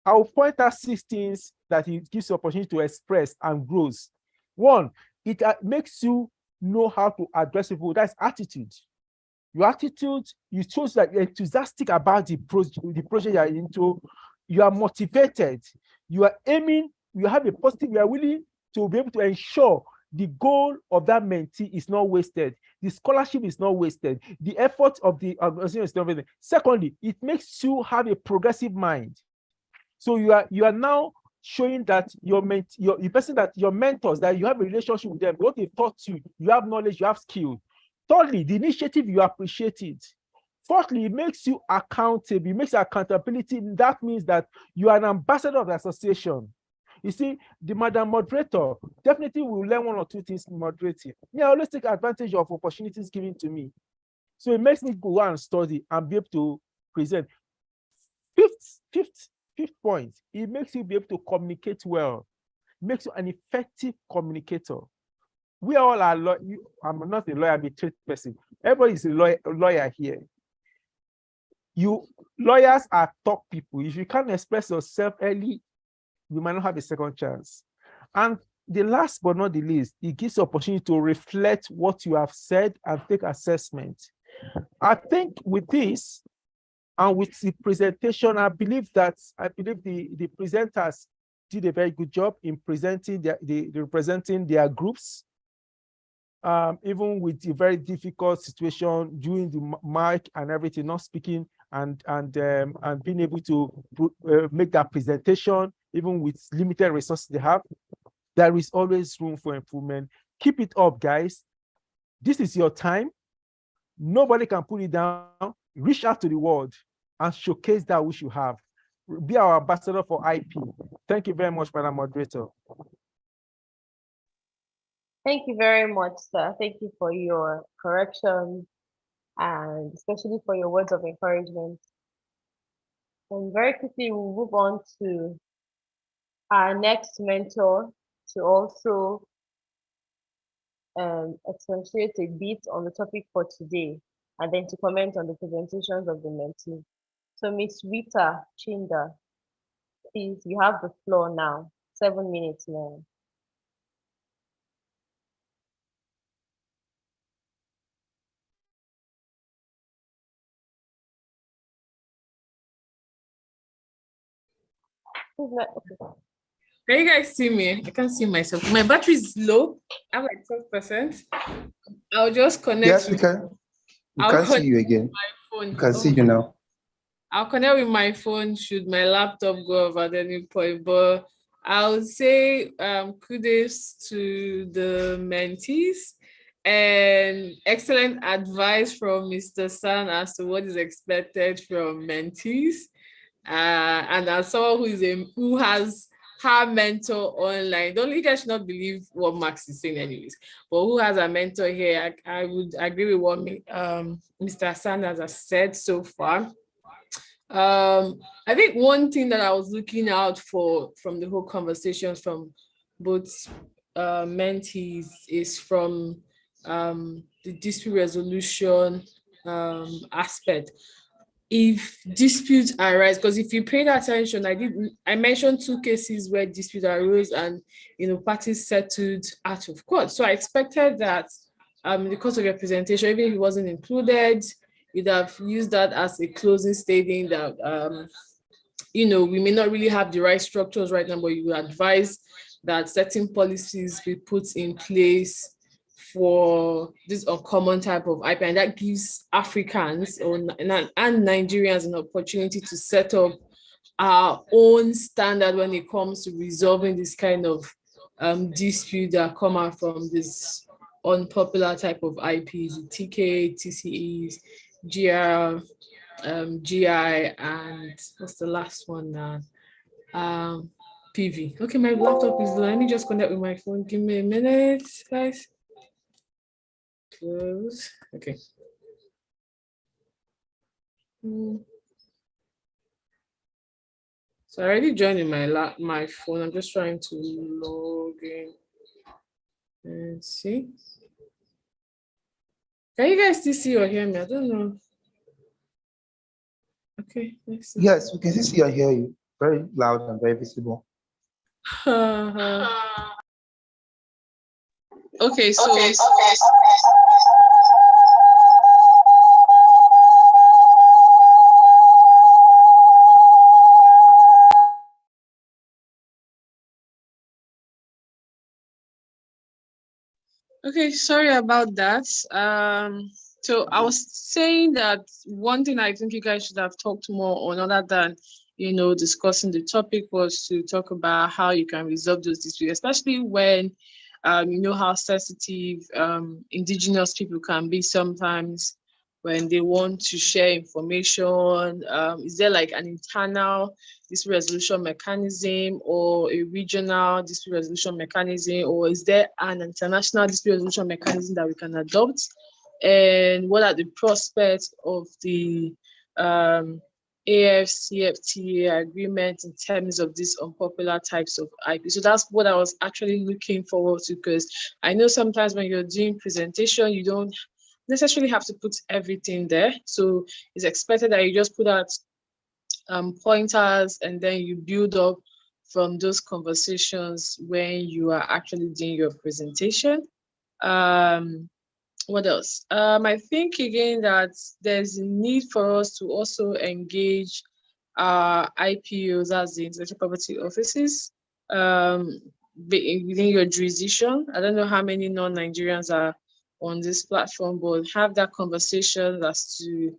I'll point out 6 things that it gives you opportunity to express and grows. 1, it makes you know how to address people. That's attitude. Your attitude, you show that you're enthusiastic about the project you're into. You are motivated. You are aiming. You have a positive. You are willing to be able to ensure the goal of that mentee is not wasted. The scholarship is not wasted. The effort of the organization is not wasted. Secondly, it makes you have a progressive mind. So you are now showing that your person, that your mentors, that you have a relationship with them, what they taught you, you have knowledge, you have skill. Thirdly, the initiative, you appreciate it. Fourthly, it makes you accountable. It makes accountability. That means that you are an ambassador of the association. You see, the madam moderator definitely will learn 1 or 2 things in moderating. I always take advantage of opportunities given to me. So it makes me go and study and be able to present. Fifth point, it makes you be able to communicate well. It makes you an effective communicator. We all are lawyers. I'm not a lawyer, I'm a trade person. Everybody is a lawyer here. Lawyers are top people. If you can't express yourself early, you might not have a second chance. And the last but not the least, it gives you opportunity to reflect what you have said and take assessment. I think with this and with the presentation, I believe the presenters did a very good job in presenting representing their groups. Even with the very difficult situation during the mic and everything, not speaking and being able to make that presentation, even with limited resources they have, there is always room for improvement. Keep it up, guys. This is your time. Nobody can put it down. Reach out to the world and showcase that which you have. Be our ambassador for IP. Thank you very much, Madam Moderator. Thank you very much, sir. Thank you for your correction and especially for your words of encouragement. And very quickly, we'll move on to our next mentor to also accentuate a bit on the topic for today, and then to comment on the presentations of the mentee. So Miss Rita Chinda, please, you have the floor now. 7 minutes now. Can you guys see me? I can't see myself. My battery is low. I'm like 12%. I'll just connect. Yes, we can. We can see you again. We can see you now. I'll connect with my phone should my laptop go off at any point. But I'll say kudos to the mentees and excellent advice from Mr. San as to what is expected from mentees. And as someone who has her mentor online, don't you guys should not believe what Max is saying anyways, but who has a mentor here, I would agree with what Mr. Sanders has said so far. I think one thing that I was looking out for from the whole conversation from both mentees is from the dispute resolution aspect. If disputes arise, because if you paid attention, I mentioned 2 cases where dispute arose and parties settled out of court. So I expected that in the course of your presentation, even if it wasn't included, you'd have used that as a closing stating that we may not really have the right structures right now, but you would advise that certain policies be put in place for this uncommon type of IP, and that gives Africans and Nigerians an opportunity to set up our own standard when it comes to resolving this kind of dispute that come out from this unpopular type of IPs, TK, TCEs, GR, GI, and what's the last one now? PV. Okay, my laptop is low. Let me just connect with my phone. Give me a minute, guys. Close. Okay. So I already joined in my phone. I'm just trying to log in and see. Can you guys still see or hear me? I don't know. Okay. Yes, we can see and hear you. very loud and very visible. Okay, so okay, sorry about that. So I was saying that one thing I think you guys should have talked more on, other than discussing the topic, was to talk about how you can resolve those disputes, especially when you know how sensitive indigenous people can be sometimes when they want to share information. Is there like an internal dispute resolution mechanism or a regional dispute resolution mechanism, or is there an international dispute resolution mechanism that we can adopt? And what are the prospects of the AFCFTA agreement in terms of these unpopular types of IP? So that's what I was actually looking forward to, because I know sometimes when you're doing presentation, you don't necessarily have to put everything there. So it's expected that you just put out pointers, and then you build up from those conversations when you are actually doing your presentation. What else? I think again that there's a need for us to also engage IPOs, as the intellectual property offices, within your jurisdiction. I don't know how many non-Nigerians are on this platform, but have that conversation as to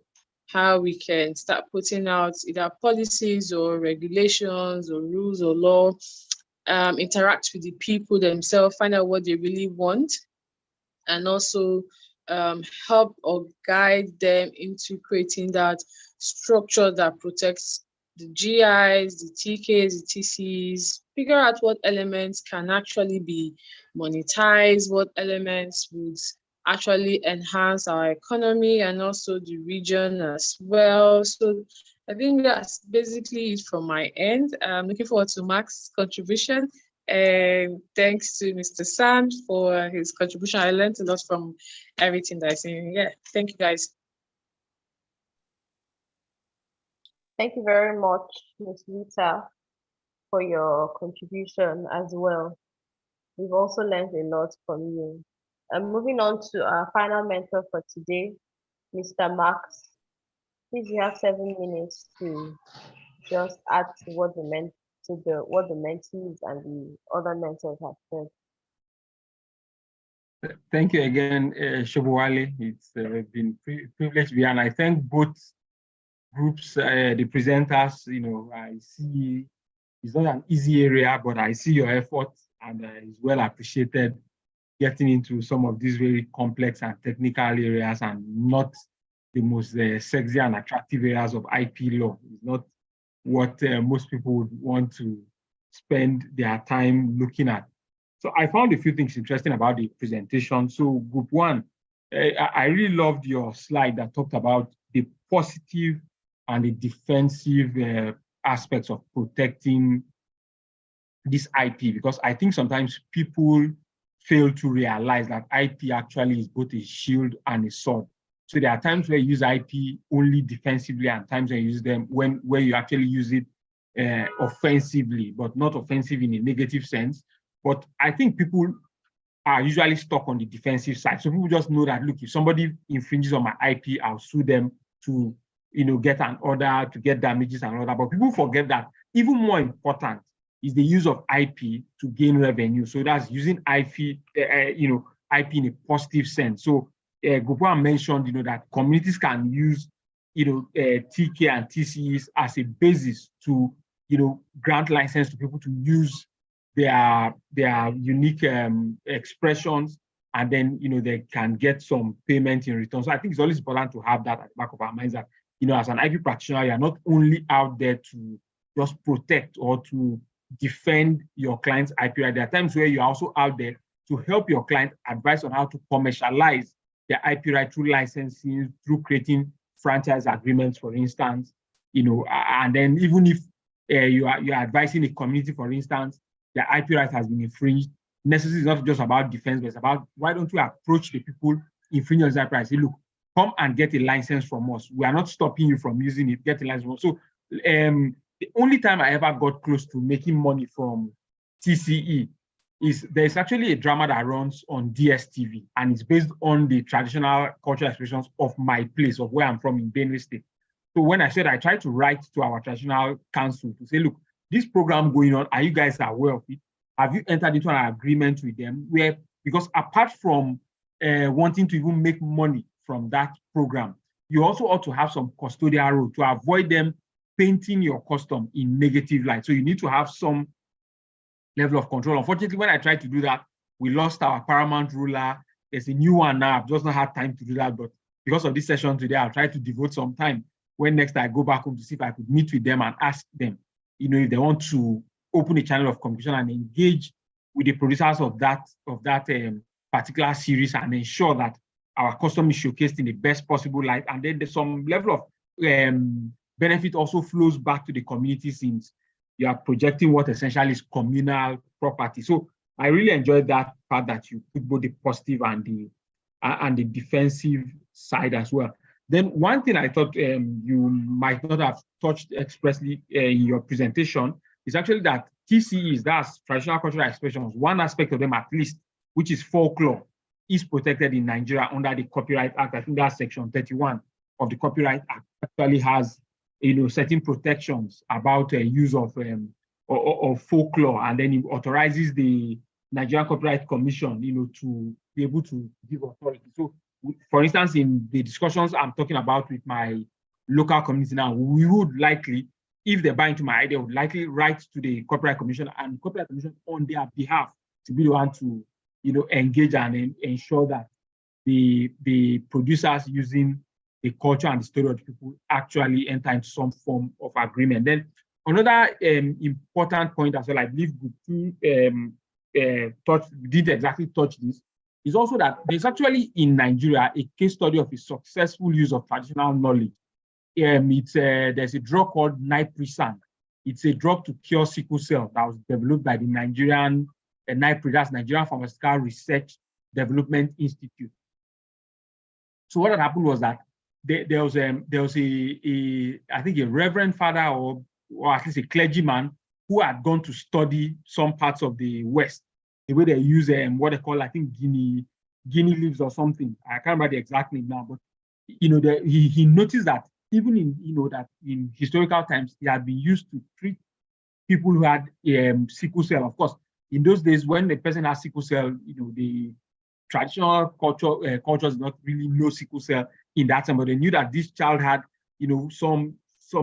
how we can start putting out either policies or regulations or rules or law, interact with the people themselves, find out what they really want, and also help or guide them into creating that structure that protects the GIs, the TKs, the TCs, figure out what elements can actually be monetized, what elements would actually enhance our economy and also the region as well. So I think that's basically it from my end. I'm looking forward to Mark's contribution. And thanks to Mr. Sand for his contribution. I learned a lot from everything that I seen. Yeah, thank you guys. Thank you very much, Ms. Rita, for your contribution as well. We've also learned a lot from you. And moving on to our final mentor for today, Mr. Max. Please, you have 7 minutes to just add to what the mentees and the other mentors have said. Thank you again, Shobowale. It's been privilege to be, and I thank both groups, the presenters. I see it's not an easy area, but I see your effort, and it's well appreciated getting into some of these very complex and technical areas, and not the most sexy and attractive areas of IP law. It's not what most people would want to spend their time looking at. So I found a few things interesting about the presentation. So group one, I really loved your slide that talked about the positive and the defensive aspects of protecting this IP, because I think sometimes people fail to realize that IP actually is both a shield and a sword. So there are times where you use IP only defensively, and times when you use them where you actually use it offensively, but not offensive in a negative sense. But I think people are usually stuck on the defensive side. So people just know that, look, if somebody infringes on my IP, I'll sue them to get an order, to get damages and all that. But people forget that even more important is the use of IP to gain revenue. So that's using IP, IP in a positive sense. So Gopal mentioned, that communities can use, TK and TCEs as a basis to, grant license to people to use their unique expressions, and then, they can get some payment in return. So I think it's always important to have that at the back of our minds that, as an IP practitioner, you're not only out there to just protect or to defend your client's IP right. There are times where you're also out there to help your client advise on how to commercialize their IP right through licensing, through creating franchise agreements, for instance, and then even if you're advising a community, for instance, their IP right has been infringed, necessity is not just about defense, but it's about why don't we approach the people infringing on IP right, say, look, come and get a license from us. We are not stopping you from using it, get a license from us. So The only time I ever got close to making money from TCE is there's actually a drama that runs on DSTV, and it's based on the traditional cultural expressions of my place, of where I'm from in Benue State. So when I said I tried to write to our traditional council to say, look, this program going on, are you guys aware of it? Have you entered into an agreement with them? Where, because apart from wanting to even make money from that program, you also ought to have some custodial role to avoid them painting your custom in negative light. So you need to have some level of control. Unfortunately, when I tried to do that, we lost our paramount ruler. There's a new one now. I've just not had time to do that, but because of this session today, I'll try to devote some time when next I go back home to see if I could meet with them and ask them, if they want to open a channel of communication and engage with the producers of that particular series and ensure that our custom is showcased in the best possible light. And then there's some level of benefit also flows back to the community since you are projecting what essentially is communal property. So I really enjoyed that part that you put both the positive and the defensive side as well. Then one thing I thought you might not have touched expressly in your presentation is actually that TCEs, that's traditional cultural expressions, one aspect of them at least, which is folklore, is protected in Nigeria under the Copyright Act. I think that's section 31 of the Copyright Act actually has certain protections about use of folklore, and then it authorizes the Nigerian Copyright Commission, to be able to give authority. So, for instance, in the discussions I'm talking about with my local community now, we would likely, if they buy into my idea, would likely write to the Copyright Commission and Copyright Commission on their behalf to be the one to, engage and ensure that the producers using the culture and the story of the people actually enter into some form of agreement. Then another important point as well, I believe didn't exactly touch this, is also that there's actually in Nigeria a case study of a successful use of traditional knowledge. There's a drug called Niprisan. It's a drug to cure sickle cell that was developed by the Nigerian NIPRI, that's Nigerian Pharmaceutical Research Development Institute. So what had happened was that there was I think a reverend father or at least a clergyman who had gone to study some parts of the West, the way they use what they call, I think, guinea leaves or something. I can't remember the exact name now, but he noticed that even in historical times, it had been used to treat people who had sickle cell. Of course, in those days, when the person has sickle cell, the traditional cultures did not really know sickle cell in that time, but they knew that this child had, some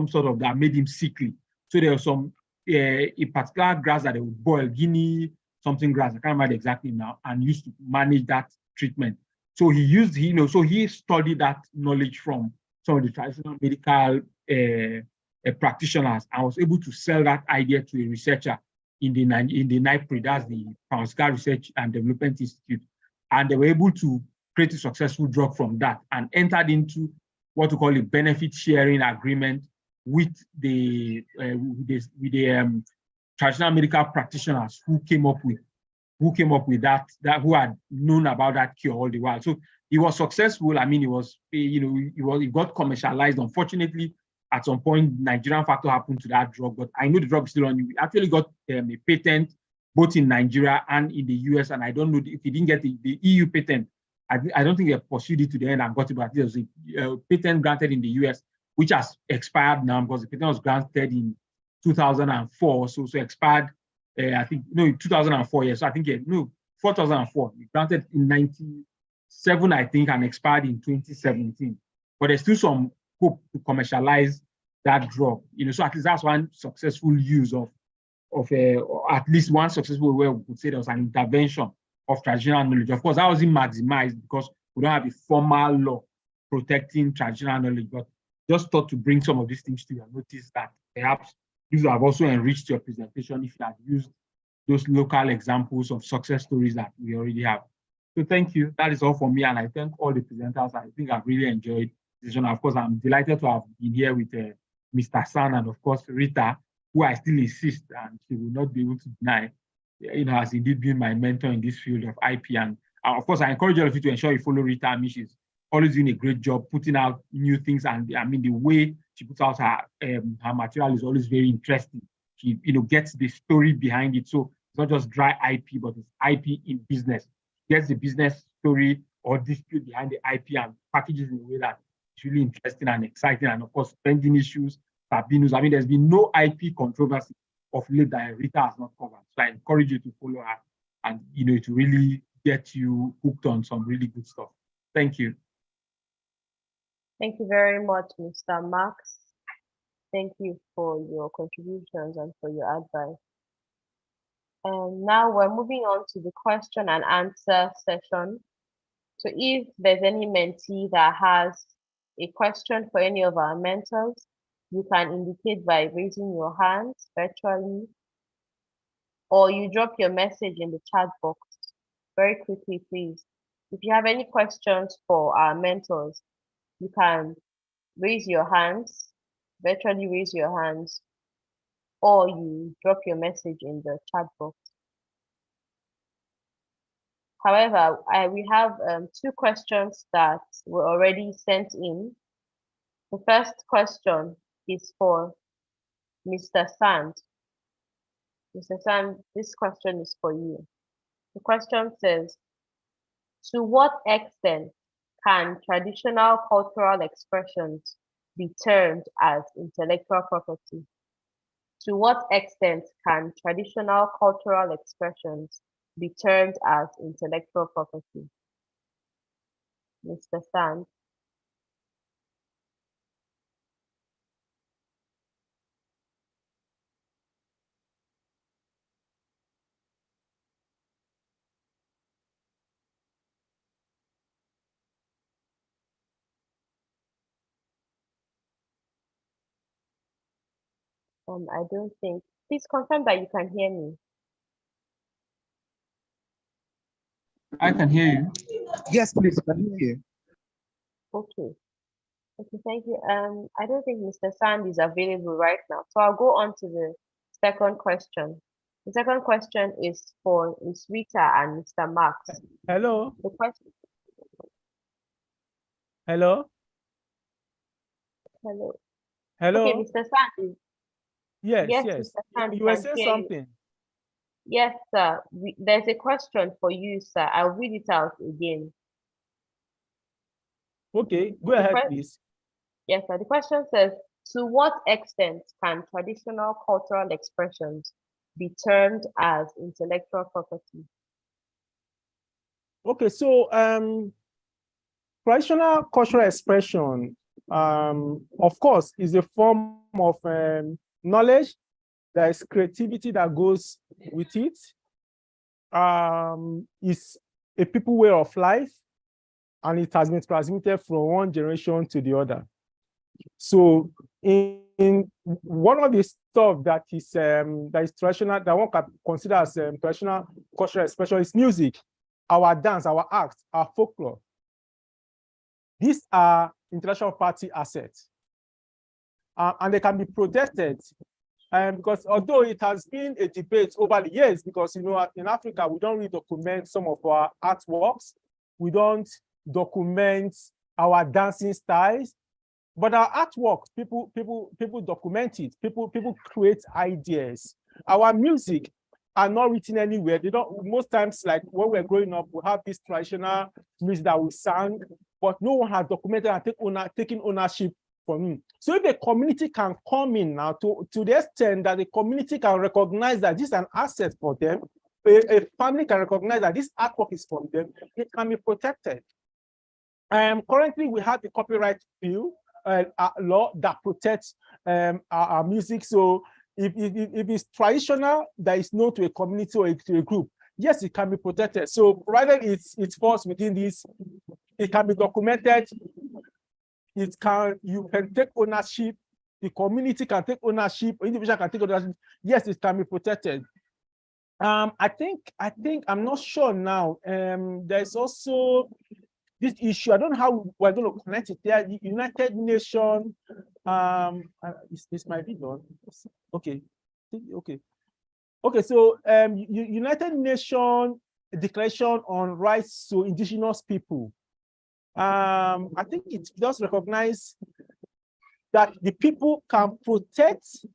sort of that made him sickly. So there was some a particular grass that they would boil, guinea something grass, I can't remember the exact name now, and used to manage that treatment. So he used, so he studied that knowledge from some of the traditional medical practitioners and was able to sell that idea to a researcher in the NIPRI, that's the Pharmaceutical Research and Development Institute. And they were able to create a successful drug from that and entered into what we call a benefit sharing agreement with the traditional medical practitioners who came up with that who had known about that cure all the while. So it was successful. I mean, it got commercialized. Unfortunately, at some point, Nigerian factor happened to that drug, but I know the drug is still on. We actually got a patent both in Nigeria and in the US, and I don't know if he didn't get the EU patent. I don't think they pursued it to the end and got it, but there was a patent granted in the US, which has expired now because the patent was granted in 2004, so expired. I think 2004. Yes, so I think 2004. It granted in 97, I think, and expired in 2017. But there's still some hope to commercialize that drug. So at least that's one successful use of at least one successful way we could say there was an intervention of traditional knowledge. Of course, that wasn't maximized because we don't have a formal law protecting traditional knowledge, but just thought to bring some of these things to your notice that perhaps these have also enriched your presentation if you had used those local examples of success stories that we already have. So thank you. That is all for me. And I thank all the presenters. I think I've really enjoyed this session. Of course, I'm delighted to have been here with Mr. San and of course, Rita, who I still insist and she will not be able to deny, has indeed been my mentor in this field of IP. And of course, I encourage all of you to ensure you follow Rita Amish's always doing a great job putting out new things. And I mean, the way she puts out her material is always very interesting. She, gets the story behind it. So it's not just dry IP, but it's IP in business. Gets the business story or dispute behind the IP and packages in a way that it's really interesting and exciting. And of course, pending issues, Sabinus. I mean, there's been no IP controversy of late that Rita has not covered. So I encourage you to follow her and, to really get you hooked on some really good stuff. Thank you. Thank you very much, Mr. Max. Thank you for your contributions and for your advice. And now we're moving on to the question and answer session. So if there's any mentee that has a question for any of our mentors, you can indicate by raising your hand virtually, or you drop your message in the chat box. Very quickly, please. If you have any questions for our mentors, you can raise your hands, virtually raise your hands, or you drop your message in the chat box. However, we have 2 questions that were already sent in. The first question is for Mr. Sand. Mr. Sand, this question is for you. The question says, to what extent can traditional cultural expressions be termed as intellectual property? To what extent can traditional cultural expressions be termed as intellectual property? Mr. Sand. I don't think. Please confirm that you can hear me. I can hear you. Yes, please, can you hear? Okay. Okay, thank you. I don't think Mr. Sand is available right now. So I'll go on to the second question. The second question is for Ms. Rita and Mr. Max. Hello. The question. Hello. Hello. Hello. Okay, Mr. Sand. Yes. Mr. Sand, You were saying something. Yes, sir. There's a question for you, sir. I'll read it out again. Okay, go ahead, please. Yes, sir. The question says, to what extent can traditional cultural expressions be termed as intellectual property? Okay, so traditional cultural expression, of course, is a form of knowledge. There is creativity that goes with it. It's a people way of life, and it has been transmitted from one generation to the other. So in one of the stuff that is traditional, that one can consider as traditional cultural expression is music, our dance, our art, our folklore. These are intellectual property assets, and they can be protected. Because although it has been a debate over the years, because in Africa we don't really document some of our artworks, we don't document our dancing styles, but our artwork, people document it. People create ideas. Our music are not written anywhere. They don't. Most times, like when we're growing up, we have this traditional music that we sang, but no one has documented and taken ownership from it. So if the community can come in now to the extent that the community can recognize that this is an asset for them, a family can recognize that this artwork is from them, it can be protected. Currently, we have the copyright bill law that protects our music. So if it's traditional, that is known to a community or to a group, yes, it can be protected. So provided it falls within this, it can be documented. You can take ownership. The community can take ownership. Individual can take ownership. Yes, it can be protected. I think I'm not sure now. There's also this issue. I don't know how we're going to connect it there. The United Nations. This might be done. Okay. So United Nations Declaration on Rights to Indigenous People. I think it does recognize that the people can protect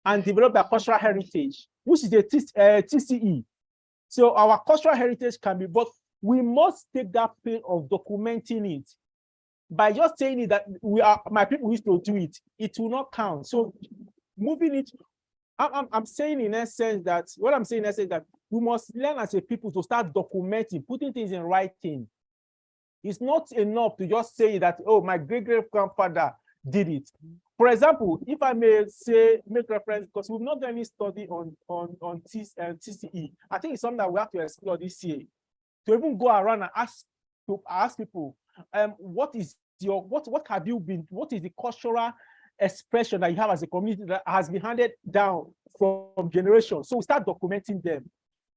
and develop their cultural heritage, which is the TCE. So our cultural heritage can be, but we must take that pain of documenting it. By just saying it that my people used to do it, it will not count. So moving it, I'm saying in essence that what I'm saying in essence that we must learn as a people to start documenting, putting things in writing. It's not enough to just say that, oh, my great-great-grandfather did it. For example, if I may say, make reference, because we've not done any study on TCE, I think it's something that we have to explore this year. To even go around and ask people, what is the cultural expression that you have as a community that has been handed down from generations? So we start documenting them.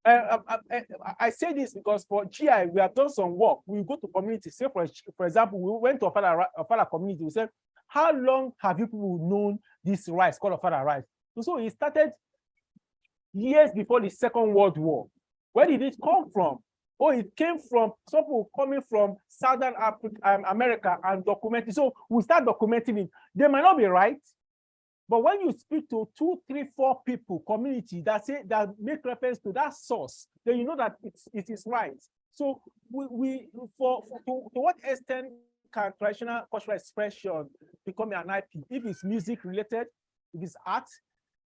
I say this because for GI, we have done some work. We go to communities. Say, for example, we went to a father community. We said, how long have you people known this rice called Ofada rice? So it started years before the Second World War. Where did it come from? Oh, it came from some people coming from Southern America and documenting. So we start documenting it. They might not be right, but when you speak to 2, 3, 4 people, community that make reference to that source, then you know that it is right. So to what extent can traditional cultural expression become an IP? If it's music related, if it's art,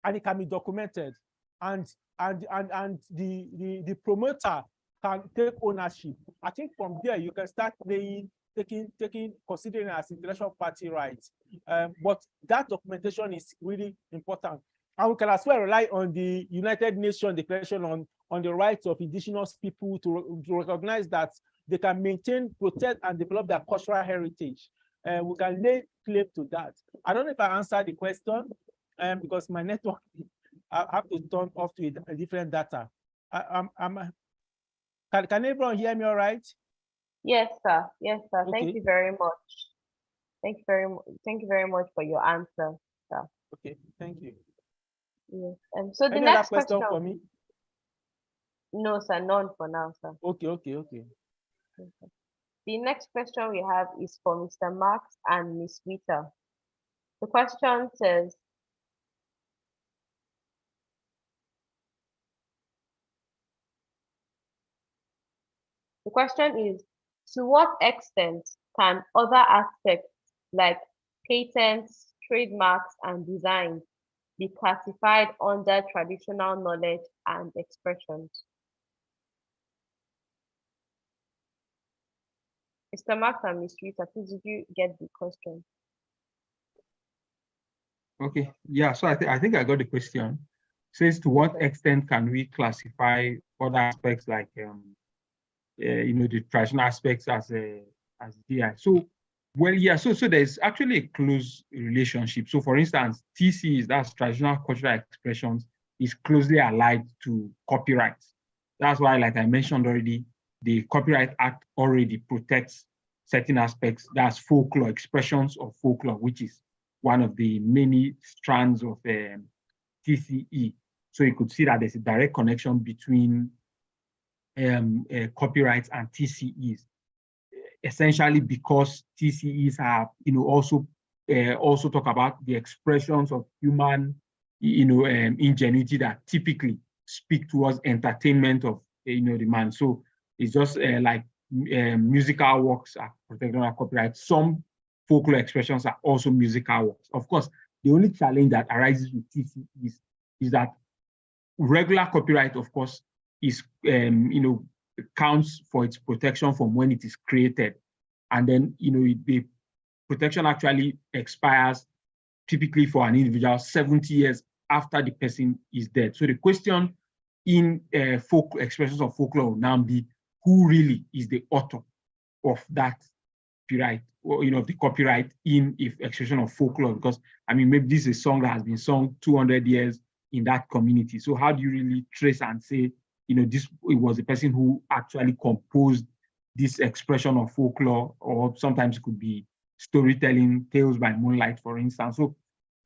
and it can be documented, and the promoter can take ownership. I think from there you can start considering as intellectual property rights. But that documentation is really important. And we can as well rely on the United Nations Declaration on the rights of indigenous people to recognize that they can maintain, protect, and develop their cultural heritage. We can lay claim to that. I don't know if I answered the question because my network, I have to turn off to a different data. Can everyone hear me all right? Yes, sir. Yes, sir. Okay. Thank you very much. Thank you very much for your answer, sir. Okay, thank you. Yes. So the Any next other question question for me? No, sir, none for now, sir. Okay. Okay. The next question we have is for Mr. Marks and Ms. Rita. The question says, the question is, to what extent can other aspects like patents, trademarks, and designs be classified under traditional knowledge and expressions? Mr. Marks and Ms. Rita, please, did you get the question? Okay, yeah, so I think I got the question. It says, to what extent can we classify other aspects like the traditional aspects as DI? So, well, yeah, so there's actually a close relationship. So for instance, TCs, that's traditional cultural expressions, is closely allied to copyright. That's why, like I mentioned already, the Copyright Act already protects certain aspects. That's folklore, expressions of folklore, which is one of the many strands of TCE. So you could see that there's a direct connection between copyrights and TCEs, essentially because TCEs are, also talk about the expressions of human, ingenuity that typically speak towards entertainment of, the man. So it's just like musical works are protected under copyright. Some folklore expressions are also musical works. Of course, the only challenge that arises with TCEs is that regular copyright, of course, is counts for its protection from when it is created, and then the protection actually expires typically for an individual 70 years after the person is dead. So the question in folk expressions of folklore will now be, who really is the author of that copyright, or the copyright in expression of folklore? Because maybe this is a song that has been sung 200 years in that community. So how do you really trace and say, it was the person who actually composed this expression of folklore? Or sometimes it could be storytelling, tales by moonlight, for instance. So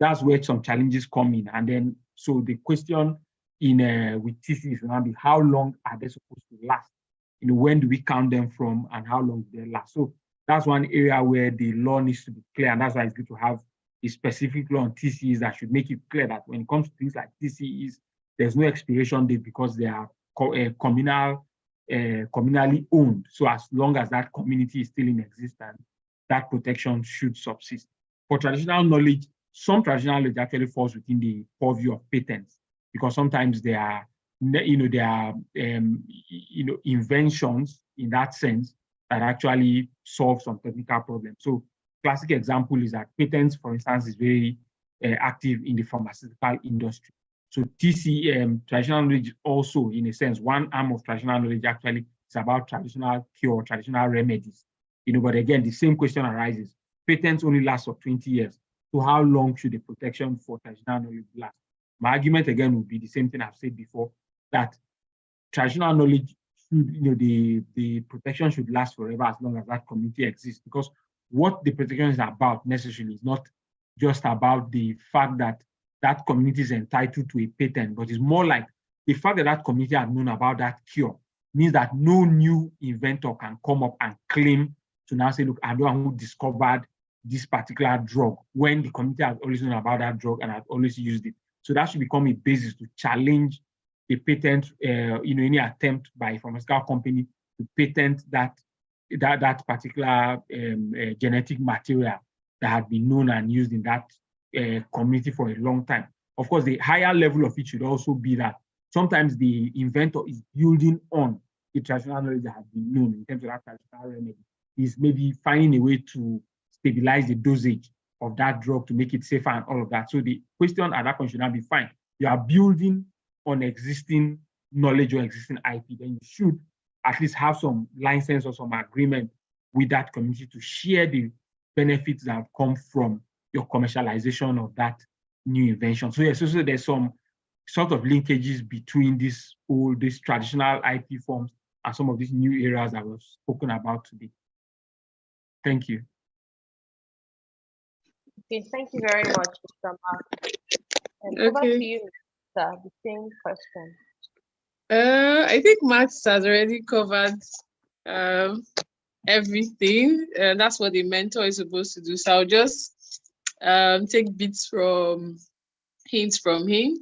that's where some challenges come in. And then, so the question with TCs will now be, how long are they supposed to last? When do we count them from, and how long do they last? So that's one area where the law needs to be clear, and that's why it's good to have a specific law on TCEs that should make it clear that when it comes to things like TCEs, there's no expiration date because they are communally owned. So as long as that community is still in existence, that protection should subsist. For traditional knowledge, some traditional knowledge actually falls within the purview of patents because sometimes they are, inventions in that sense that actually solve some technical problems. So classic example is that patents, for instance, is very active in the pharmaceutical industry. So TCE, traditional knowledge also, in a sense, one arm of traditional knowledge actually is about traditional cure, traditional remedies. But again, the same question arises. Patents only last for 20 years. So how long should the protection for traditional knowledge last? My argument again would be the same thing I've said before, that traditional knowledge should, the protection should last forever as long as that community exists. Because what the protection is about necessarily is not just about the fact that that community is entitled to a patent, but it's more like the fact that that community has known about that cure means that no new inventor can come up and claim to now say, look, I'm the one who discovered this particular drug, when the community has always known about that drug and has always used it. So that should become a basis to challenge the patent, any attempt by a pharmaceutical company to patent that particular genetic material that had been known and used in that community for a long time. Of course, the higher level of it should also be that sometimes the inventor is building on the traditional knowledge that has been known in terms of that traditional remedy. Is maybe finding a way to stabilize the dosage of that drug to make it safer and all of that. So the question at that point should not be fine. You are building on existing knowledge or existing IP, then you should at least have some license or some agreement with that community to share the benefits that have come from your commercialization of that new invention. So yes, so there's some sort of linkages between these traditional IP forms and some of these new areas that was spoken about today. Thank you. Okay, thank you very much, Mr. Mark. And over to you, Mr. The same question. I think Max has already covered everything, and that's what the mentor is supposed to do. So I'll just take hints from him.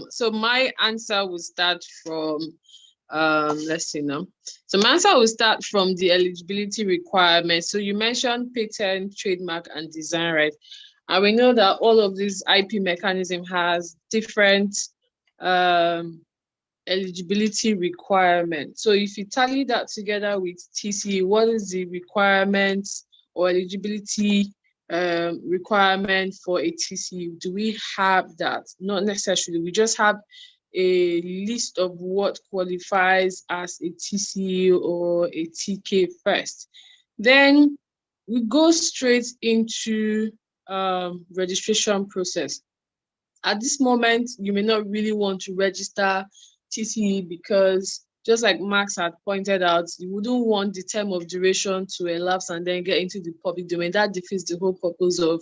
So my answer will start from let's see now. So my answer will start from the eligibility requirements. So you mentioned patent, trademark, and design right. And we know that all of these IP mechanism has different eligibility requirements. So if you tally that together with TCE, what is the requirements or eligibility requirement for a TCE? Do we have that? Not necessarily. We just have a list of what qualifies as a TCE or a TK first. Then we go straight into registration process. At this moment, you may not really want to register TCE because, just like Max had pointed out, you wouldn't want the term of duration to elapse and then get into the public domain. That defeats the whole purpose of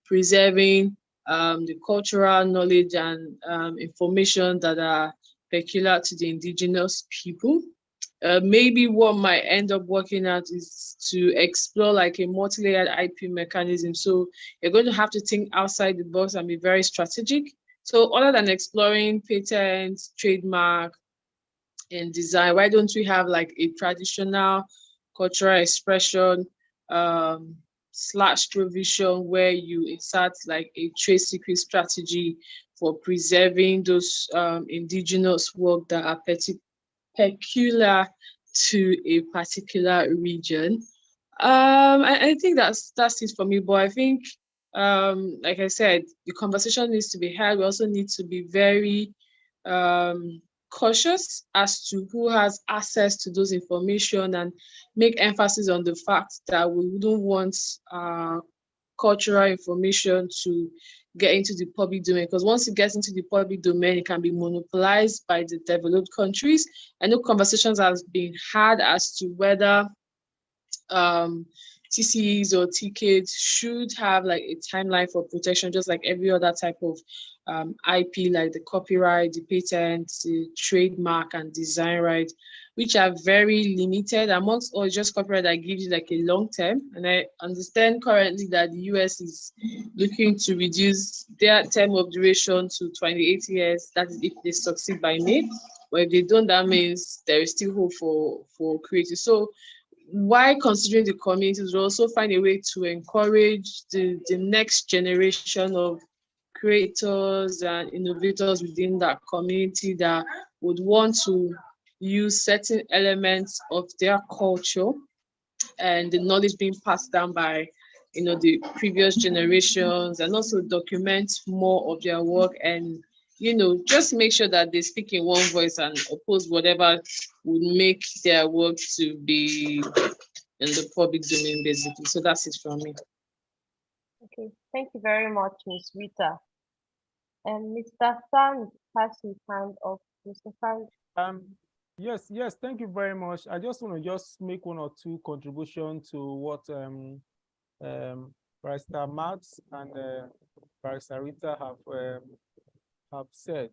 preserving the cultural knowledge and information that are peculiar to the indigenous people. Maybe what might end up working out is to explore like a multi-layered IP mechanism. So you're going to have to think outside the box and be very strategic. So other than exploring patents, trademark, and design, why don't we have like a traditional cultural expression / provision where you insert like a trade secret strategy for preserving those indigenous work that are peculiar to a particular region. I think that's it for me, but I think like I said, the conversation needs to be had. We also need to be very cautious as to who has access to those information and make emphasis on the fact that we wouldn't want cultural information to get into the public domain, because once it gets into the public domain, it can be monopolized by the developed countries. I know conversations have been had as to whether TCEs or TKs should have like a timeline for protection, just like every other type of IP, like the copyright, the patent, the trademark, and design right. which are very limited amongst all just corporate that gives you like a long term. And I understand currently that the US is looking to reduce their term of duration to 28 years. That is if they succeed by May. But if they don't, that means there is still hope for creative. So while considering the communities, we also find a way to encourage the next generation of creators and innovators within that community that would want to use certain elements of their culture and the knowledge being passed down by the previous generations, and also document more of their work, and just make sure that they speak in one voice and oppose whatever would make their work to be in the public domain, basically. So that's it from me. Okay, thank you very much, Ms. Rita. And Mr. Sand has his hand up. Mr. Sand. Yes, thank you very much. I just want to make one or two contributions to what Barrister Max and Barrister Rita have said.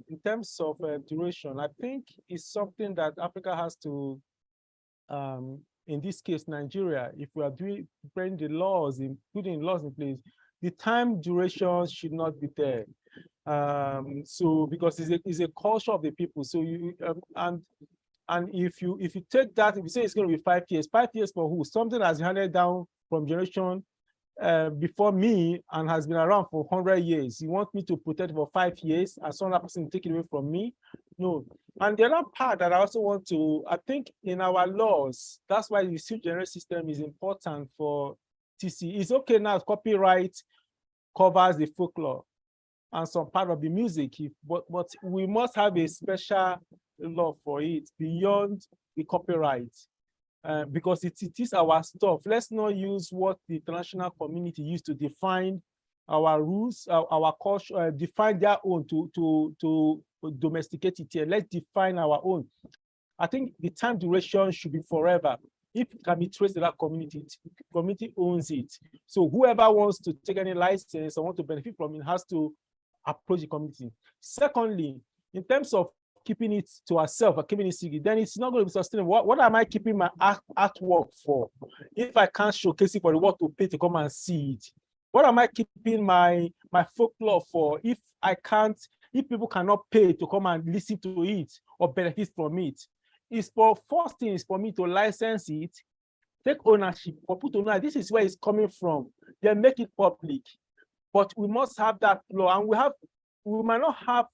In terms of duration, I think it's something that Africa has to, in this case, Nigeria, if we are putting laws in place, the time duration should not be there. So because it's a culture of the people. So you and if you take that, if you say it's going to be 5 years, 5 years for who? Something that's handed down from generation before me and has been around for 100 years. You want me to protect for 5 years and some other person take it away from me? No. And the other part that I also want to, I think in our laws, that's why the civil general system is important for TC. It's okay now, copyright covers the folklore and some part of the music, but we must have a special law for it beyond the copyright, because it is our stuff. Let's not use what the international community used to define our rules, our culture, define their own to domesticate it here. Let's define our own. I think the time duration should be forever. If it can be traced to that community, the community owns it. So whoever wants to take any license or want to benefit from it has to approach the community. Secondly, in terms of keeping it to ourselves or keeping it secret, then it's not going to be sustainable. What am I keeping my artwork for if I can't showcase it for the world to pay to come and see it? What am I keeping my folklore for if people cannot pay to come and listen to it or benefit from it? It's for first thing is for me to license it, take ownership, for people to know this is where it's coming from, then make it public. But we must have that law, and we might not have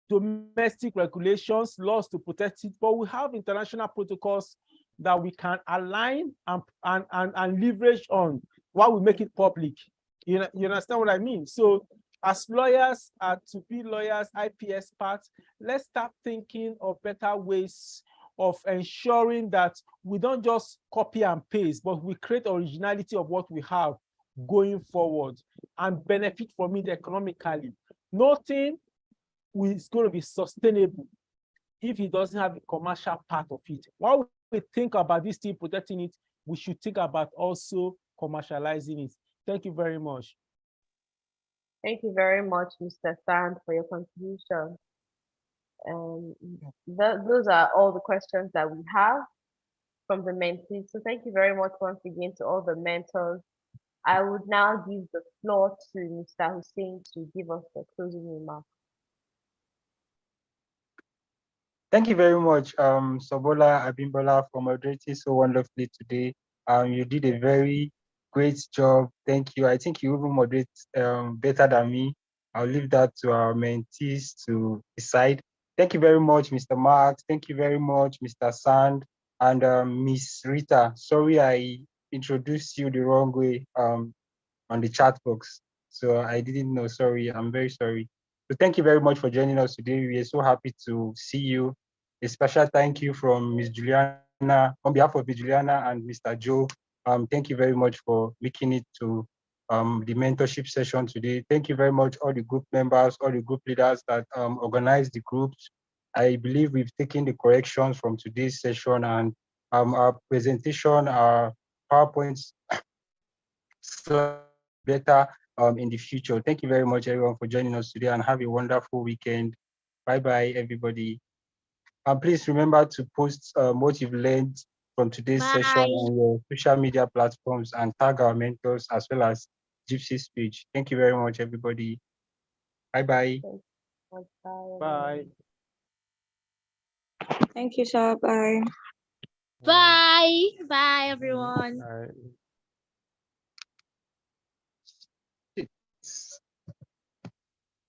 domestic regulations, laws to protect it, but we have international protocols that we can align and leverage on while we make it public. You understand what I mean? So as lawyers, to be lawyers, IPS parts, let's start thinking of better ways of ensuring that we don't just copy and paste, but we create originality of what we have going forward and benefit from it economically. Nothing is going to be sustainable if it doesn't have a commercial part of it. While we think about this thing, protecting it, we should think about also commercializing it. Thank you very much. Thank you very much, Mr. Sand, for your contribution. Those are all the questions that we have from the mentees. So thank you very much once again to all the mentors. I would now give the floor to Mr. Hussein to give us the closing remarks. Thank you very much, Sobola Abimbola, for moderating so wonderfully today. You did a very great job. Thank you. I think you even moderate better than me. I'll leave that to our mentees to decide. Thank you very much, Mr. Marks. Thank you very much, Mr. Sand, and Miss Rita. Sorry, I introduced you the wrong way on the chat box. So I didn't know, sorry, I'm very sorry. So thank you very much for joining us today. We are so happy to see you. A special thank you from Ms. Juliana, on behalf of Ms. Juliana and Mr. Joe. Thank you very much for making it to the mentorship session today. Thank you very much, all the group members, all the group leaders that organized the groups. I believe we've taken the corrections from today's session, and our presentation, our PowerPoints, better in the future. Thank you very much, everyone, for joining us today, and have a wonderful weekend. Bye-bye, everybody. And please remember to post what you've learned from today's session on your social media platforms and tag our mentors as well as Jiipcc's page. Thank you very much, everybody. Bye-bye. Bye. Thank you, sir. Bye. Bye. Bye, everyone. Bye.